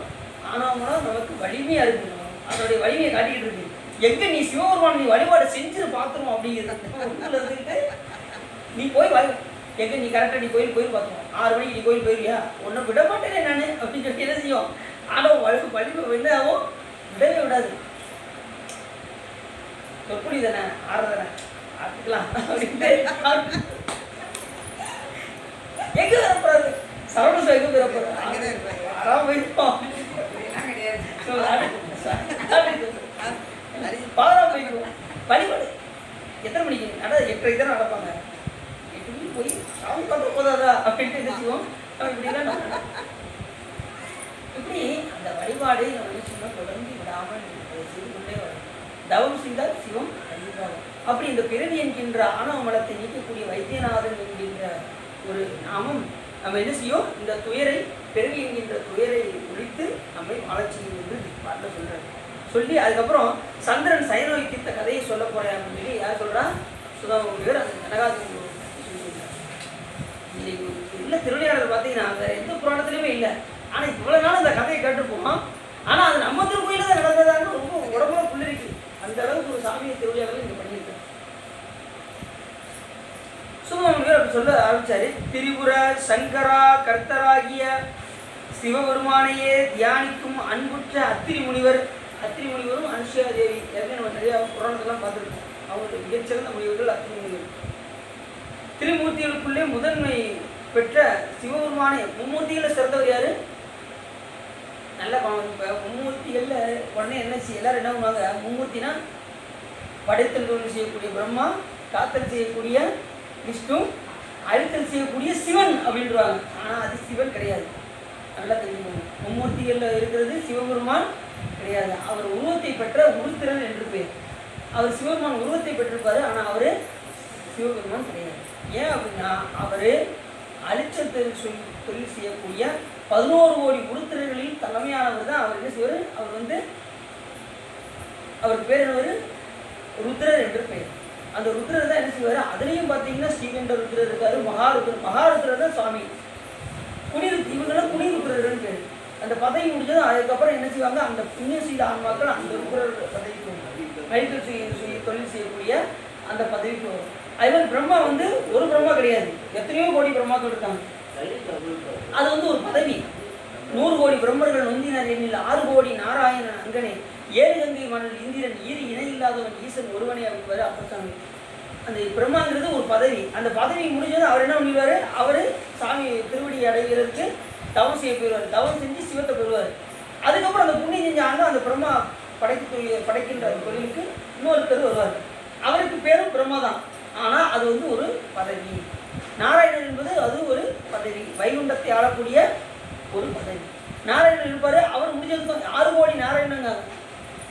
ஆனாவங்களும் நமக்கு வலிமையாக இருக்கணும். அதனுடைய வலிமையை காட்டிக்கிட்டு இருக்கு. எங்கே நீ சிவபெருமான் நீ வழிபாடு செஞ்சு பார்த்துருவோம் அப்படிங்கிறது இருந்துக்கிட்டு நீ போய் எங்கே நீ கரெக்டாக நீ கோயில் பார்த்துருவோம். 6 மணிக்கு நீ கோயில் போயிருவியா? ஒன்றும் விட மாட்டேனே நான் அப்படின்னு சொல்லி என்ன செய்யும்? ஆனால் வலிமை என்ன ஆகும்? விடவே விடாது. சொற்பொழி தானே ஆடுறதானே ஆட்டுக்கலாம் அப்படின்ட்டு எங்கே வரப்போறாரு? சரவண எங்கே வரப்போறாரு? ஆறாம போயிருப்போம். பாதாம் போயிருவோம். வழிபாடு எத்தனை மணிக்கு? 8:30 தானே நடப்பாங்க. 8 மணிக்கு போய் சாமி பார்க்க போதாதா அப்படின்ட்டு நினைச்சுவோம். இப்படிலாம் இப்படி அந்த வழிபாடை நம்ம நினைச்சோம்னா தொடர்ந்து விடாமல் செய்து கொண்டே வரும். தவம் செய்தால் சிவம் கண்டிப்பாக. அப்படி இந்த பிறவி என்கின்ற ஆணவ மலத்தை நீக்கக்கூடிய வைத்தியநாதன் என்கின்ற ஒரு நாமம் நம்ம என்ன செய்யும்? இந்த துயரை பிறவி என்கின்ற துயரை ஒழித்து நம்மை வாழச் செய்யும் என்று பாட்டில் சொல்கிறார். சொல்லி அதுக்கப்புறம் சந்திரன் சயனோய் தீர்த்த கதையை சொல்ல போகிறேன் அப்படின்னு சொல்லி யார் சொல்கிறா? சுதாமூர் அந்த கனகாசன் சொல்லியிருக்கார். இன்னைக்கு இல்லை திருவிளையாடல் பார்த்தீங்கன்னா வேறு எந்த புராணத்துலையுமே இல்லை. ஆனால் இவ்வளோ நாள் அந்த கதையை கேட்டுருப்போம். ஆனால் அது நம்ம திருக்கோயில தான் நடந்ததான்னு ரொம்ப உடம்புல புள்ளிருக்கு. அந்த அளவுக்கு ஒரு சாமியை திருவிளையாடல் இங்கே அவர் சொல்ல ஆரம்பிச்சாரு, திரிபுர சங்கரா கர்த்தராகிய சிவபெருமானையே தியானிக்கும் அன்புற்ற அத்திரி முனிவரும் அனுஷியா தேவி. ஏற்கனவே நம்ம நிறைய புராணத்தெல்லாம் பார்த்துருக்கோம். அவங்களுக்கு மிகச்சிறந்த முனிவர்கள் அத்திரி முனிவர். திரிமூர்த்திகளுக்குள்ளே முதன்மை பெற்ற சிவபெருமானை மும்மூர்த்திகளில் சிறந்தவர் யாரு? நல்லா இப்போ மும்மூர்த்திகளில் உடனே என்ன எல்லாரும் என்ன பண்ணுவாங்க, மும்மூர்த்தினா படைத்தல் தொழில் செய்யக்கூடிய பிரம்மா, காத்தல் செய்யக்கூடிய விஷ்ணு, அழித்தல் செய்யக்கூடிய சிவன் அப்படின்றாங்க. ஆனால் அது சிவன் கிடையாது. நல்லா தெரிஞ்சுக்கணும். மும்மூர்த்திகளில் இருக்கிறது சிவபெருமான் கிடையாது. அவர் உருவத்தை பெற்ற உருத்திரன் என்று பேர். அவர் சிவபெருமான் உருவத்தை பெற்றிருப்பார், ஆனால் அவர் சிவபெருமான் கிடையாது. ஏன் அப்படின்னா அவர் அழிச்சல் தொழில் செய்யக்கூடிய 11 கோடி உருத்திரர்களில் தலைமையானவர் தான். அவர் என்ன செய்வார், அவர் பேர் என்னவர், ருத்ரர் என்று பெயர். அந்த ருத்ரர் தான் என்ன செய்வார், அதுலேயும் பார்த்தீங்கன்னா ஸ்ரீகண்ட ருத்ரர் இருக்காரு, மகாருத்ரர் தான் சுவாமி. இவங்கெல்லாம் குடிருத்ரர்னு பேர். அந்த பதவி முடிஞ்சதும் அதுக்கப்புறம் என்ன செய்வாங்க, அந்த புண்ணிய செய்த ஆன்மாக்கள் அந்த ருத்ரர் பதவிக்கு மைக்கல் தொழில் செய்யக்கூடிய அந்த பதவிக்கு வரும். அதுமாதிரி பிரம்மா ஒரு பிரம்மா கிடையாது, எத்தனையோ கோடி பிரம்மாக்கள் இருக்காங்க. அது ஒரு பதவி. 100 கோடி பிரம்மர்கள் நொந்தினர் எண்ணில் 6 கோடி நாராயணன் அங்கனே 7 கங்கை மணல் இந்திரன் ஈறு இணை இல்லாதவன் ஈசன் ஒருவனே அப்படிவாரு அப்பசாமி. அந்த பிரம்மாங்கிறது ஒரு பதவி. அந்த பதவி முடிஞ்சது அவர் என்ன பண்ணிடுவார், அவர் சாமி திருவடி அடைகிறதுக்கு தவம் செய்ய போயிடுவார். தவம் செஞ்சு சிவத்தை பெறுவார். அதுக்கப்புறம் அந்த புண்ணியம் செஞ்சாங்க அந்த பிரம்மா படைக்கின்ற தொழிலுக்கு இன்னொருத்தர் வருவார். அவருக்கு பேரும் பிரம்மா தான். ஆனால் அது ஒரு பதவி. நாராயணன் என்பது அது ஒரு பதவி, வைகுண்டத்தை ஆளக்கூடிய ஒரு பதவி. நாராயணன் இருப்பார். அவர் முடிஞ்சதுக்கும் 6 கோடி நாராயணங்க,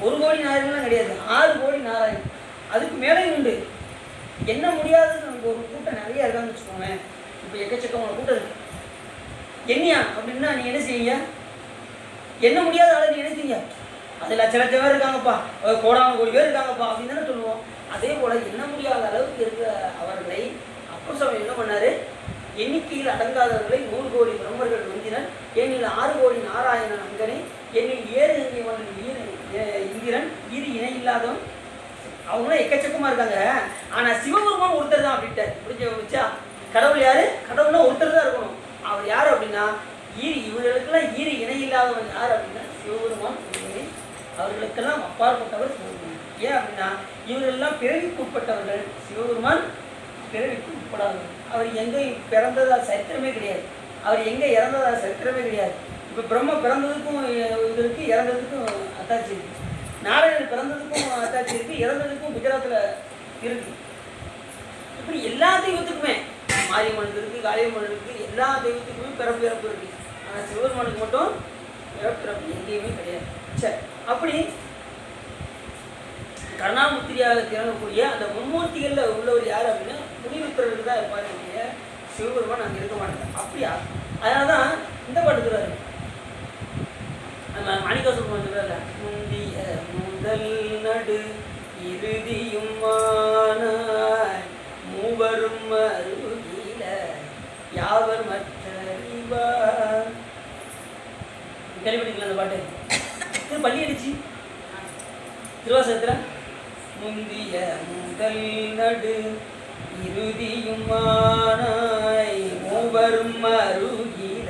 1 கோடி நாராயணன்லாம் கிடையாது, 6 கோடி நாராயணன். அதுக்கு மேலேயும் உண்டு. என்ன முடியாதுன்னு நமக்கு ஒரு கூட்டம் நிறைய இருக்கான்னு வச்சுக்கோங்க. இப்போ எக்கச்சக்கமான கூட்டம் இருக்கு. என்னையா அப்படின்னா நீ என்ன செய்வீங்க, என்ன முடியாத ஆளு நீ என்ன செய்வீங்க, அது லட்ச பேர் இருக்காங்கப்பா, கோடான கோடி பேர் இருக்காங்கப்பா அப்படின்னு தானே சொல்லுவோம். அதே போல் என்ன முடியாத அளவுக்கு இருக்கிற அவர்களை அப்பசாமி என்ன பண்ணார், எண்ணிக்கையில் அடங்காதவர்களை 100 கோடி பிரம்மர்கள் நொந்தினர் எண்ணில் 6 கோடி நாராயணன் அங்கனே எண்ணில் 7 கங்கை மணல் இந்திரன் ஈறு இணை இல்லாதவன். அவங்களாம் எக்கச்சக்கமாக இருக்காங்க. ஆனால் சிவபெருமான் ஒருத்தர் தான் அப்படின்ட்டார். புரிஞ்ச வச்சா, கடவுள் யார், கடவுள்னா ஒருத்தர் தான் இருக்கணும். அவர் யார் அப்படின்னா இவர்களுக்கெல்லாம் ஈறு இணை இல்லாதவன் யார் அப்படின்னா சிவபெருமான். அவர்களுக்கெல்லாம் அப்பாற்பட்டவர் சிவபெருமான். ஏன் அப்படின்னா இவர்களெல்லாம் பிறவிக்கு உட்பட்டவர்கள், சிவபெருமான் பிறவிக்கு உட்படாதவர். அவர் எங்கே பிறந்ததா சரித்திரமே கிடையாது, அவர் எங்கே இறந்ததா சரித்திரமே கிடையாது. இப்போ பிரம்ம பிறந்ததுக்கும் இதற்கு இறந்ததுக்கும் அத்தாட்சி இருக்குது. நாராயணன் பிறந்ததுக்கும் அத்தாட்சி இருக்குது, இறந்ததுக்கும் குஜராத்தில் இருக்குது. இப்படி எல்லா தெய்வத்துக்குமே மாரியம்மன் இருக்குது, காளியம்மன் இருக்குது, எல்லா தெய்வத்துக்குமே பிறப்பு இறப்பு இருக்குது. ஆனால் சிவபெருமானுக்கு மட்டும் பிறப்பு எங்கேயுமே கிடையாது. சரி, அப்படி கருணாமுத்திரியாக திறங்கக்கூடிய அந்த மும்மூர்த்திகளில் உள்ளவர் யார் அப்படின்னா குடியிருப்பவர்கள் தான் இருப்பார். சிவபெருமான் அங்கே இருக்க மாட்டாங்க. அப்படியா? அதனால தான் இந்த பாட்டு சொல்றாரு, நம்ம மாணிக்கவாசகர் சொல்றாருல, முந்திய முதல் நடு இறுதியும் மூவரும் அருகில யாவர் மற்றறிவார். கேள்விப்பட்டிருக்கீங்களா அந்த பாட்டு? இது பள்ளி அடிச்சு திருவாசகத்தில் முந்திய முதல் நடு இறுதியும் மூவரும் அருகில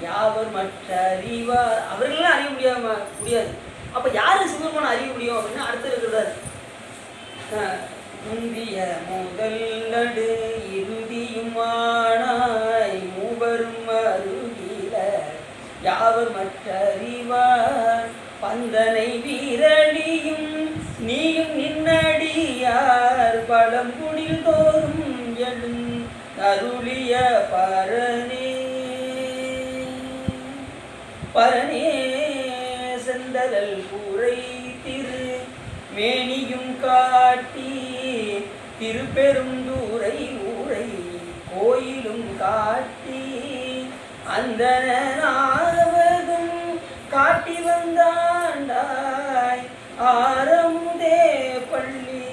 யாவர் மற்ற அறிவார். அவர்களெல்லாம் அறிய முடியாது. அப்போ யார் சிவபெருமான் அறிய முடியும் அப்படின்னா அடுத்து இருக்கிறார். முந்திய முதல் நடு இறுதியும் மூவரும் அருகில யாவர் மற்ற அறிவார். பந்தனை வீரடியும் நீயும் நின்னடியார் பழங்குடில் தோறும் எழும் அருளிய பரனே செந்தலல் கூரை திரு மேனியும் காட்டி திருப்பெருந்தூரை ஊரை கோயிலும் காட்டி அந்த நாவதும் காட்டி வந்தாண்டாய் ஆரமுதே பள்ளி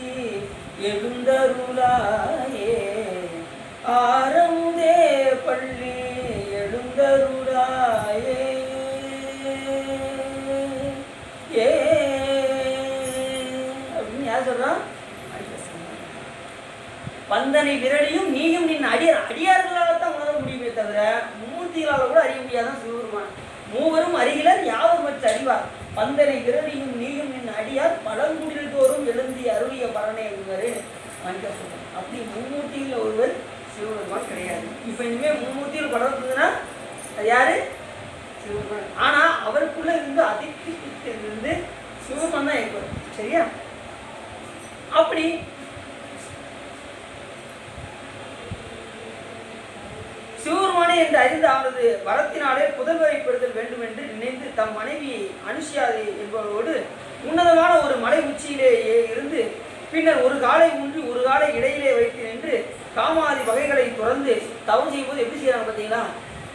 எழுந்தருளாயே. ஆரமுதே பள்ளி எழுந்தருளாயே. அப்படின்னு யார் சொல்றான்? பந்தனை விரலியும் நீயும் நின் அடியார்களால் தான் உணர முடியுமே தவிர மும்மூர்த்திகளால் கூட அறிய முடியாதான் சிவபெருமான். மூவரும் அறிகிலர் யாவர் மற்ற அறிவார். பந்தனை விரலியும் நீயும் நின் அடியார் பழங்குடில் தோறும் எழுந்தி அருளிய பரணை என்பவரு வாங்கிக்க சொல்றாங்க. அப்படி மும்மூர்த்தியில் ஒருவர் சிவபெருமான் கிடையாது. இப்போ இனிமேல் மும்மூர்த்தியில் படம் இருந்ததுன்னா அது யாரு? சிவபெருமான். ஆனால் அவருக்குள்ள இருந்து அதிர்ஷ்டிலிருந்து சிவபெருமான் தான் ஏற்படும். சரியா? அப்படி சிவபெருமானே என்று அறிந்து அவரது வரத்தினாலே புதல்வரை பெறுதல் வேண்டும் என்று நினைந்து தம் மனைவி அனுசியாதை என்பவரோடு உன்னதமான ஒரு மலை உச்சியிலேயே இருந்து பின்னர் ஒரு காலை ஊன்றி ஒரு காலை இடையிலே வைத்து நின்று காமாதி வகைகளை துறந்து தவம் செய்யும்போது எப்படி செய்யறாங்க பார்த்தீங்களா?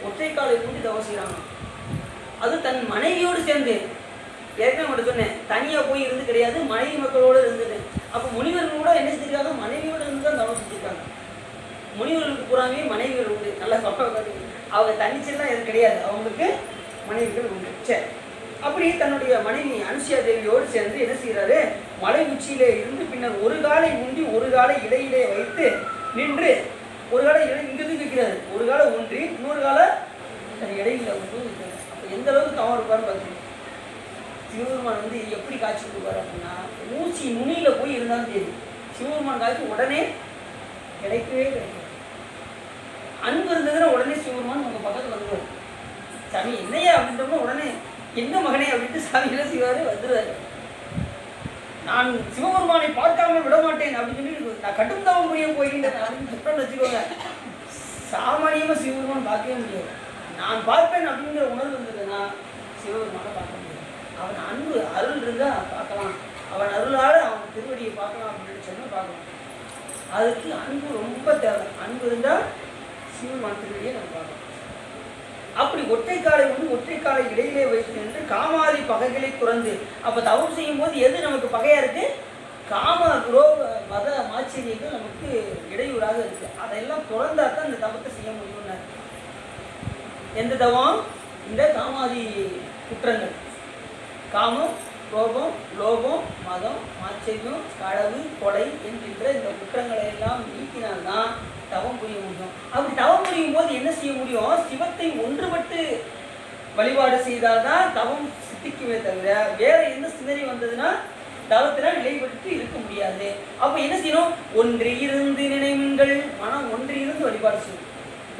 ஒற்றை காலை ஊன்றி தவம் செய்யறாங்க. அது தன் மனைவியோடு சேர்ந்து. ஏற்கனவே மட்டும் சொன்னேன், தனியாக போய் இருந்து கிடையாது, மனைவி மக்களோடு இருந்துட்டு. அப்போ முனிவர்கள் கூட என்ன செஞ்சிருக்காங்க? மனைவியோடு இருந்து தான் தவம் செஞ்சிருக்காங்க. முனிவர்களுக்கு பூராமே மனைவிகள் உண்டு. நல்லா சொல்ல, அவங்க தன்னிச்செல்லாம் எதுவும் கிடையாது, அவங்களுக்கு மனைவிகள் உண்டு. சரி, அப்படி தன்னுடைய மனைவி அனுசியா தேவியோடு சேர்ந்து என்ன செய்கிறாரு? மலை உச்சியிலே இருந்து பின்னர் ஒரு காலை ஊன்றி ஒரு காலை இடையிலே வைத்து நின்று ஒரு காலை இங்கிருந்து வைக்கிறாரு. ஒரு காலை ஊன்றி இன்னொரு காலை இடையில வந்து வைக்கிறார். அப்போ எந்த அளவுக்கு தவறு இருப்பார்னு பார்த்தீங்கன்னா, சிவபெருமான் வந்து எப்படி காட்சி கொடுப்பாரு அப்படின்னா, ஊசி நுனியில் போய் இருந்தாலும் தெரியும். சிவபெருமான் காட்சி உடனே கிடைக்கவே கிடைக்கும். அன்பு இருந்ததுன்னா உடனே சிவபெருமான் உங்கள் பக்கத்தில் வந்துடுவார். சாமி என்னையா அப்படின்றோம்னா உடனே என்ன மகனே அப்படின்ட்டு சாமி என்ன செய்வார்? வந்துடுவார். நான் சிவபெருமானை பார்க்காமல் விட மாட்டேன் அப்படின்னு சொல்லி நான் கடும் தவம் புரிய போய்கின்றேன் அப்படின்னு சொல்றேன்னு வச்சுக்கோங்க. சாமானியமாக சிவபெருமான் பார்க்கவே முடியாது. நான் பார்ப்பேன் அப்படிங்கிற உணர்வு இருந்ததுன்னா சிவபெருமானை பார்க்க முடியாது. அவன் அன்பு அருள் இருந்தால் பார்க்கலாம், அவன் அருளால் அவன் திருவடியை பார்க்கலாம் அப்படின்னு சொன்னால் பார்க்கலாம். அதுக்கு அன்பு ரொம்ப தேவை. அன்பு இருந்தால் சிவபெருமான் திருவடியை நம்ம பார்க்கலாம். அப்படி ஒற்றைக்காலை வந்து ஒற்றைக்காலை இடையிலே வைத்து நின்று காமாதி பகைகளை துறந்து. அப்போ தவம் செய்யும் போது எது நமக்கு பகையாக இருக்கு? காம குரோக மத ஆச்சரியங்கள் நமக்கு இடையூறாக இருக்கு. அதையெல்லாம் துறந்தா தான் இந்த தவத்தை செய்ய முடியும்னாரு. எந்த தவம்? இந்த காமாதி குற்றங்கள், காமம், கோபம், லோபம், மதம், ஆச்சரியம், களவு, கொலை என்கின்ற இந்த குற்றங்களை எல்லாம் நீக்கினால்தான் தவம் புரிய முடியும். அப்படி தவம் புரியும் போது என்ன செய்ய முடியும்? சிவத்தை ஒன்றுபட்டு வழிபாடு செய்தால்தான் தவம் சித்திக்குமே தவிர வேற எந்த சிந்தனை வந்ததுன்னா தவத்தினால் நிலைப்பட்டு இருக்க முடியாது. அப்போ என்ன செய்யணும்? ஒன்று இருந்து நினைவுங்கள். மனம் ஒன்று இருந்து வழிபாடு செய்யும்.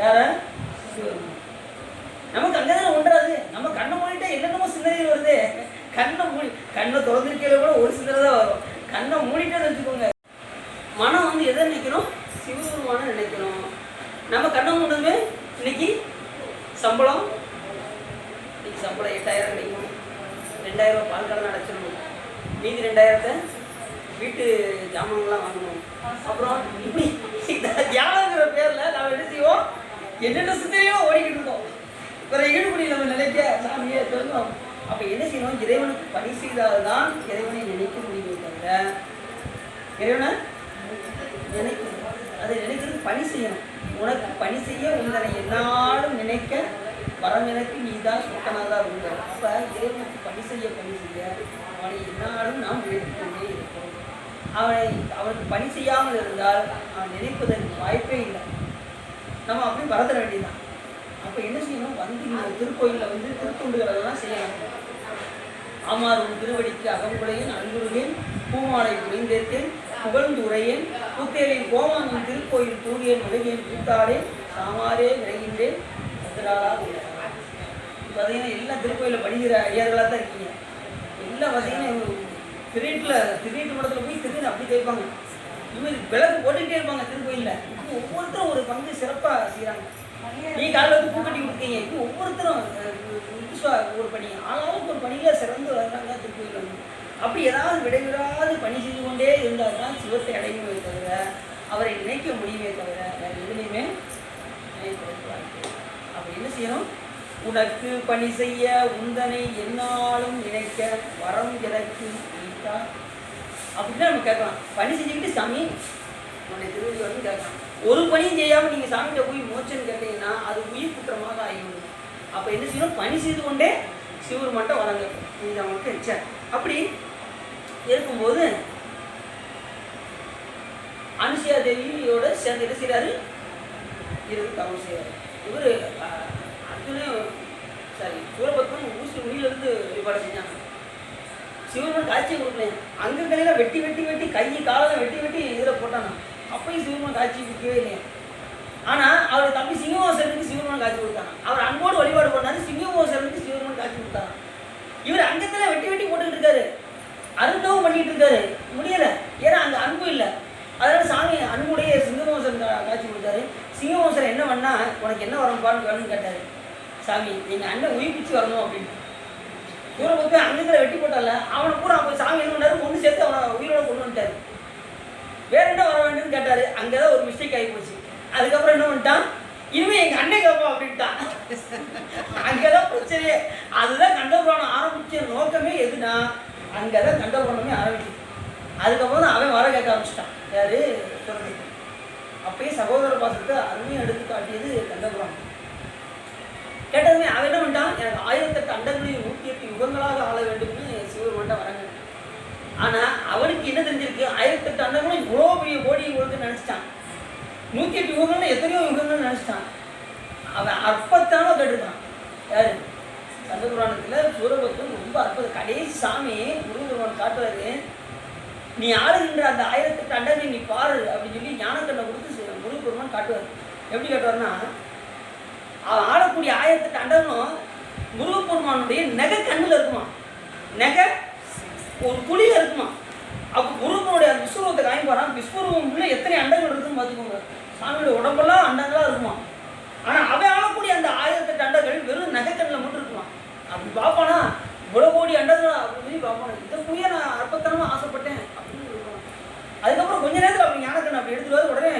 யார? சிவபெருமான். நமக்கு அங்கதானே ஒன்றாது. நம்ம கண்ணை மூடிட்டா என்னென்னமோ சிந்தனைகள் வருது. கண்ணை திறந்துருக்கையில கூட ஒரு சிந்தனை தான் வரும். கண்ணை மூடிட்டேன்னு வச்சுக்கோங்க. மனம் வந்து எதை நினைக்கணும்? சிவபெருமான நினைக்கணும். நம்ம கண்ணை மூடுமே. இன்னைக்கு சம்பளம் 8000 கிடைக்கும். 2000 பால் கடன் அடைச்சிடணும். மீதி 2000 வீட்டு ஜாமான்லாம் வாங்கணும். அப்புறம் இப்படி தியானங்கிற பேரில் நாம் என்ன செய்வோம்? என்னென்ன சிந்தனையோ ஓடிக்கிட்டு இருக்கோம். வேற ஈடுபடி நம்ம நினைக்க சாமியை தெரிஞ்சோம். அப்போ என்ன செய்யணும்? இறைவனுக்கு பணி செய்தால்தான் இறைவனை நினைக்க முடியுமே தவிர இறைவனை நினைக்கணும். அதை நினைக்கிறது பணி செய்யணும். உனக்கு பணி செய்ய உங்களை என்னாலும் நினைக்க வரம் எனக்கு நீ தான் சுத்தனாதான் இருந்த. அப்போ இறைவனுக்கு பணி செய்ய அவனை என்னாலும் நாம் நினைத்துக்கொண்டே இருப்போம். அவனுக்கு பணி செய்யாமல் இருந்தால் அவன் நினைப்பதற்கு வாய்ப்பே இல்லை. நம்ம அப்படி மறந்துட வேண்டியதுதான். அப்போ என்ன செய்யணும்? வந்து இந்த திருக்கோயிலில் வந்து திருத்தொண்டுகளெல்லாம் செய்யலாம். ஆமார் உன் திருவடிக்கு அகங்குடையேன் அன்புருகேன் பூமாலை புரிந்தேத்தேன் புகழ்ந்து உரையேன் புத்தேரின் கோமான் உன் திருக்கோயில் தூரியேன் உலகேன் கூத்தாடேன் சாமாரே விரைகின்றேன் சதுராளா. பார்த்தீங்கன்னா எல்லாம் திருக்கோயிலில் படிக்கிற ஐயர்களாக தான் இருக்கீங்க. எல்லாம் பார்த்தீங்கன்னா திருநீட்டு மடத்தில் போய் திருநீர் அப்படி கேட்பாங்க. இதுமாதிரி விளக்கு போட்டுக்கிட்டே இருப்பாங்க திருக்கோயிலில். இப்போ ஒவ்வொருத்தரும் ஒரு பங்கு சிறப்பாக செய்கிறாங்க. நீ காலையில் வந்து பூ கட்டி கொடுத்தீங்க. இப்போ ஒவ்வொருத்தரும் ஒரு பணி ஆளாளுக்கு ஒரு பணியில் சிறந்து வர்றாங்க திருக்கோயில் வந்து. அப்படி ஏதாவது விடைவிடாது பணி செய்து கொண்டே இருந்தால் தான் சிவத்தை அடையுமே தவிர அவரை நினைக்க முடியுமே தவிர வேறு எதுலையுமே நினைப்பதற்கு. அப்போ என்ன செய்யணும்? உனக்கு பணி செய்ய உந்தனை என்னாலும் நினைக்க வரம் எனக்கு நீட்டா அப்படின்னு நம்ம கேட்கலாம். பணி செஞ்சுக்கிட்டு சாமி உன்னை திருவடி வந்து கேட்கலாம். ஒரு பணியும் செய்யாமல் நீங்கள் சாமிகிட்ட போய் மோச்சன்னு கேட்டீங்கன்னா அது உயிர் குற்றமாக ஆகிவிடும். அப்போ என்ன செய்யணும்? பணி செய்து கொண்டே சிவபெருமான்ட்ட வராங்க. இது அவங்களுக்கு இச்சை. அப்படி இருக்கும்போது அனுசியா தேவியோட சேர்ந்து என்ன செய்கிறாரு, இருந்து தவம் செய்கிறார். இவர் அர்ஜுனன் சாரி சூரபத்மன் ஊசி நுனியிலிருந்து வழிபாடு செஞ்சாங்க. சிவபெருமான் காட்சியை கொடுக்கலையா, அங்கங்களையெல்லாம் வெட்டி வெட்டி வெட்டி கை காலெல்லாம் வெட்டி வெட்டி இதில் போட்டானா, அப்பயும் சிவபெருமான் காட்சி கொடுக்கவே இல்லையா. ஆனால் அவர் தம்பி சிங்கவாசனுக்கு சிவபெருமான் காட்சி கொடுத்தாங்க. அவர் அன்போடு வழிபாடு பண்ணாரு, சிங்கவாசனுக்கு சிவபெருமான் காட்சி கொடுத்தாங்க. இவர் அங்கத்தில் வெட்டி வெட்டி போட்டுக்கிட்டு இருக்காரு, அருந்தவும் பண்ணிட்டு இருக்காரு, முடியல. ஏன்னா அங்கே அன்பு இல்லை. அதனால சாமி அன்புடைய சிங்கவாசன் காட்சி கொடுத்தாரு. சிங்கவாசன் என்ன பண்ணா, உனக்கு என்ன வரம்பான்னு வேணும்னு கேட்டார். சாமி நீங்கள் அண்ணன் உயிர்ப்பிச்சு வரணும் அப்படின்னு. இவரை போய் அங்கத்தில் வெட்டி போட்டால அவனை பூரா போய் சாமி என்ன பண்ணாரு, ஒன்று சேர்த்து அவனை உயிரோட கொண்டு வந்துட்டார். வேற என்ன வர வேண்டும்னு கேட்டார். அங்கே தான் ஒரு மிஸ்டேக் ஆகி போச்சு. அதுக்கப்புறம் என்ன பண்ணிட்டான், இனிமேல் எங்கள் அண்ணன் கேட்பா அப்படின்ட்டான். அங்கே தான் பிரச்சனையே. அதுதான் கண்டபுராணம் ஆரம்பிச்ச நோக்கமே எதுனா, அங்கே தான் கண்டபுராணமே ஆரம்பிச்சு. அதுக்கப்புறம் தான் அவன் வர கேட்க ஆரம்பிச்சிட்டான். யாரு சொல்றது. அப்பயே சகோதர பாசத்தை அருமையாக எடுத்து காட்டியது கண்டபுராணம். கேட்டதுமே அவன் என்ன பண்ணிட்டான், எனக்கு 1008 அண்டங்களையும் 108 யுகங்களாக ஆள வேண்டும்னு சிவபெருமான்ட்ட வராங்க. ஆனால் அவனுக்கு என்ன தெரிஞ்சிருக்கு, 1008 அண்டங்களும் இவ்வளோ பெரிய கோடி கொடுத்து நினச்சிட்டான். 108 யுகங்கள்னு எத்தனையோ யுகங்கள்னு நினச்சிட்டான். அவன் அற்பத்தானோ கேட்டுருக்கான். யாரு கந்தபுராணத்தில் சூரபத்மன் ரொம்ப அற்புதம். கடைசி சாமி முருகபெருமான் காட்டுறாரு, நீ ஆளுகின்ற அந்த 1008 அண்டங்களை நீ பாரு அப்படின்னு சொல்லி ஞானக்கண்ணை கொடுத்து முருகபெருமான் காட்டுவார். எப்படி காட்டுவார்னா, அவன் ஆடக்கூடிய 1008 அண்டங்களும் முருகப்பெருமானுடைய நெகை கண்ணில் இருக்குமா, நெகை ஒரு குழியில் இருக்குமா. அப்போ முருகனுடைய அந்த விஸ்வரூபத்தை காமிப்பாரான். விஸ்வரூபம் உள்ள எத்தனை அண்டங்கள் இருக்குன்னு பார்த்துக்கோங்க. சாமியோட உடம்பெல்லாம் அண்டங்களாக இருக்குமா. ஆனால் அவன் ஆளக்கூடிய அந்த 1008 அண்டங்கள் வெறும் நெகை கண்ணில் மட்டும் இருக்குமா. அப்படி பார்ப்பானா, இவ்வளோ கோடி அண்டங்களா அப்படின்னு பார்ப்பானா. இதை புரிய நான் அற்பத்தனமாக ஆசைப்பட்டேன் அப்படின்னு சொல்லுவான். அதுக்கப்புறம் கொஞ்ச நேரத்தில் அப்படி ஞானக்கண்ணை அப்படி எடுத்துருவாரு. உடனே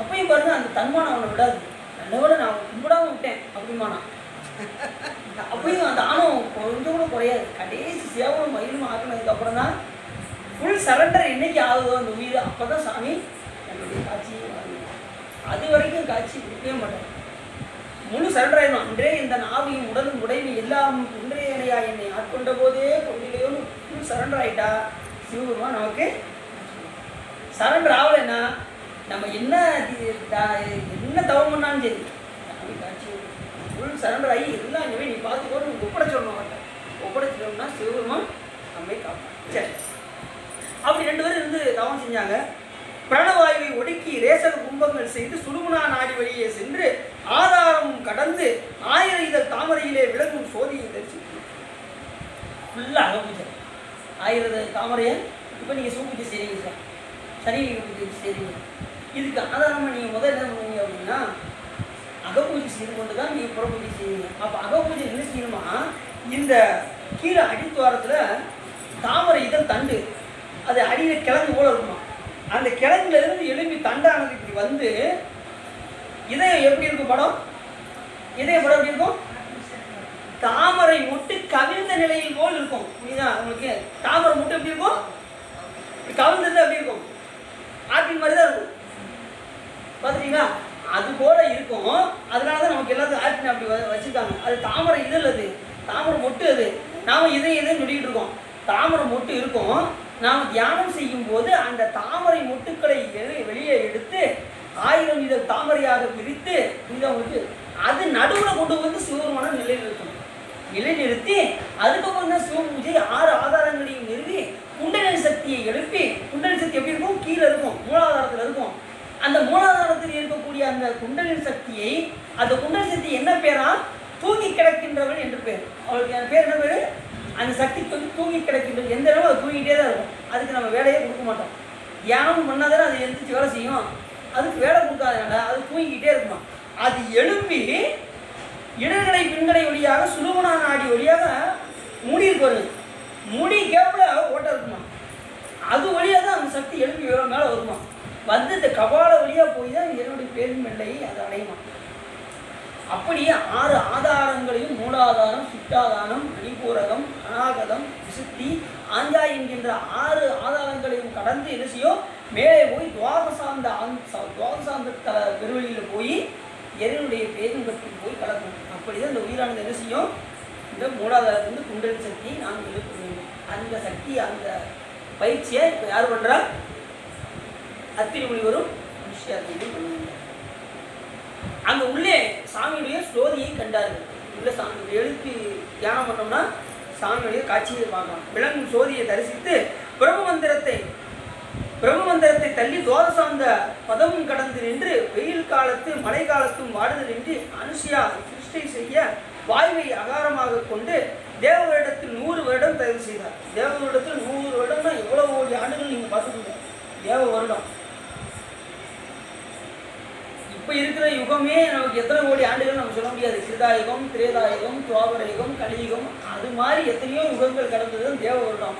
அப்பையும் பாருங்க அந்த தன்மானம் அவனை விடாது. நல்லவோட நான் கும்பிடாம விட்டேன் அப்படிமானா. அப்பயும் அந்த ஆணவம் கொஞ்சம் கூட குறையாது. கடைசி சேவலும் மயிலும் ஆக்கினதுக்கு அப்புறம் தான் ஃபுல் சரண்டர் என்னைக்கு ஆகுதோ அந்த உயிர், அப்போ தான் சாமி என்னுடைய காட்சியை வாங்குது. அது வரைக்கும் காட்சி கொடுக்கவே மாட்டேன். முழு சரண்டர் ஆயிடும். அன்றே இந்த நாவியும் உடலும் உடையும் எல்லாம் இன்றையனையா என்னை ஆட்கொண்ட போதே கொண்டிலையோன்னு ஃபுல் சரண்டர் ஆகிட்டா சிவபெருமான் நமக்கு. சரண்டர் ஆகலைன்னா நம்ம என்ன தவம் பண்ணாலும் சரி அப்படி காட்சி ஃபுல் சரண்டர் ஆகி எல்லாம் இனிமே நீ பார்த்துக்கோன்னு ஒப்படைச்சிடணும். மாட்டேன் ஒப்படைச்சிட்டோம்னா சிவபெருமான் நம்மை காப்பான். சரி, அப்படி 2 பேரும் இருந்து தவம் செஞ்சாங்க. பிரணவாயுவை ஒடுக்கி ரேசக கும்பங்கள் செய்து சுடுமுனா நாடி வழியே சென்று ஆதாரம் கடந்து 1000 இதழ் தாமரையிலே விளங்கும் சோதியை தரிசித்து ஃபுல்லாக அகப்பூஜை. 1000 இதழ் தாமரையை இப்போ நீங்கள் சூப்பூஜை செய்றீங்க சார், சனிலிங்க பூஜை செய்றீங்க. இதுக்கு ஆதாரமாக நீங்கள் முதல் என்ன பண்ணுவீங்க அப்படின்னா, அகப்பூஜை செய்து கொண்டு தான் நீங்கள் புறப்பூஜை செய்வீங்க. அப்போ அகப்பூஜை என்ன செய்யணுமா, இந்த கீழே அடித்துவாரத்தில் தாமரை இதழ் தண்டு அது அடியில் கிழங்கு போல இருக்குமா. அந்த கிழங்குல இருந்து எழுப்பி தண்டானது இப்படி வந்து இதயம் எப்படி இருக்கும் படம், இதய படம் எப்படி இருக்கும், தாமரை மொட்டு கவிழ்ந்த நிலையில் போல் இருக்கும். புரியுதா உங்களுக்கு? தாமரை மொட்டு எப்படி இருக்கும், கவிழ்ந்தது அப்படி இருக்கும், ஆட்டின் மாதிரி தான் இருக்கும். பார்த்துட்டீங்களா? அது போல இருக்கும். அதனால தான் நமக்கு எல்லாத்துக்கும் ஆட்டின் அப்படி வச்சுருக்காங்க. அது தாமரை இதழ், அது தாமரை மொட்டு. அது நாம் இதை நொடிக்கிட்டு இருக்கோம். தாமரை மொட்டு இருக்கும். நாம் தியானம் செய்யும் போது அந்த தாமரை மொட்டுக்களை வெளியே எடுத்து 1000 இதழ் தாமரையாக பிரித்து உங்களுக்கு அது நடுவில் கொண்டு வந்து சிவபெருமான நிலைநிறுத்தி அதுக்கப்புறம் தான் சிவ பூஜை 6 ஆதாரங்களையும் நிறுவி குண்டலினி சக்தியை எழுப்பி, குண்டலினி சக்தி எப்படி இருக்கும், கீழே இருக்கும், மூலாதாரத்தில் இருக்கும். அந்த மூலாதாரத்தில் இருக்கக்கூடிய அந்த குண்டலினி சக்தியை, அந்த குண்டலினி சக்தி என்ன பேரா, தூங்கி கிடக்கின்றவள் என்று பேர். அவளுக்கு என் பேர் என்ன பேர், அந்த சக்திக்கு வந்து தூங்கி கிடக்கின்றது. எந்த நேரம் அது தூங்கிட்டே தான் இருக்கும். அதுக்கு நம்ம வேலையே கொடுக்க மாட்டோம். தியானம் பண்ணாதானே அது எழுந்திரிச்சு வேலை செய்யும். அதுக்கு வேலை கொடுக்காதனால அது தூங்கிக்கிட்டே இருக்குமா. அது எழுப்பி இடர்களை பின்கடை வழியாக சுழுமுனா நாடி வழியாக முடி இருக்கு, முடி கேப்பில் ஓட்ட இருக்குமா. அது வழியாக தான் அந்த சக்தி எழுப்பி மேலே வருமா. வந்து இந்த கபால வழியாக போய் தான் என்னுடைய பேரின் மெல்லையை அதை அடையுமா. அப்படி 6 ஆதாரங்களையும் மூலாதாரம், சித்தாதாரம், மணிபூரகம், அநாகதம், விசுத்தி, ஆஞ்சா என்கின்ற 6 ஆதாரங்களையும் கடந்து என்ன செய்யும், மேலே போய் துவாதசாந்த பெருவெளியில் போய் இறைவனுடைய பேருங்கத்தில் போய் கலக்கும். அப்படிதான் இந்த உயிரானது என்ன செய்யும், இந்த மூலாதாரத்திலிருந்து குண்டலினி சக்தியை நாம் எழுப்ப வேண்டும். அந்த சக்தி, அந்த பயிற்சியை இப்போ யார் பண்ணுறா, அத்திரி முனிவரும் அனுஷ்யாதேவியும் பண்ணுவாங்க. அங்க உள்ளே சாமியுடைய ஸ்லோதியை கண்டார்கள். உள்ள சாமி எழுப்பி தியானம் பண்ணோம்னா சாமியுடைய காட்சியை பார்க்கலாம். விளங்கும் சோதியை தரிசித்து பிரம்ம மந்திரத்தை தள்ளி தோரசார்ந்த பதமும் கடந்து நின்று வெயில் காலத்து மழை காலத்தும் வாடுதல் என்று அனுஷியா சிருஷ்டி செய்ய வாயுவை அகாரமாக கொண்டு தேவரிடத்தில் 100 வருடம் தயவு செய்தார். தேவரிடத்தில் 100 வருடம்னா எவ்வளவு கோடி ஆண்டுகள் நீங்க பார்த்துக்கோங்க. தேவ வருடம் இப்போ இருக்கிற யுகமே நமக்கு எத்தனை கோடி ஆண்டுகள் நம்ம சொல்ல முடியாது. கிருதாயுகம், திரேதாயுகம், துவாபரயுகம், கலியுகம், அது மாதிரி எத்தனையோ யுகங்கள் கடந்தது தேவ வருடம்.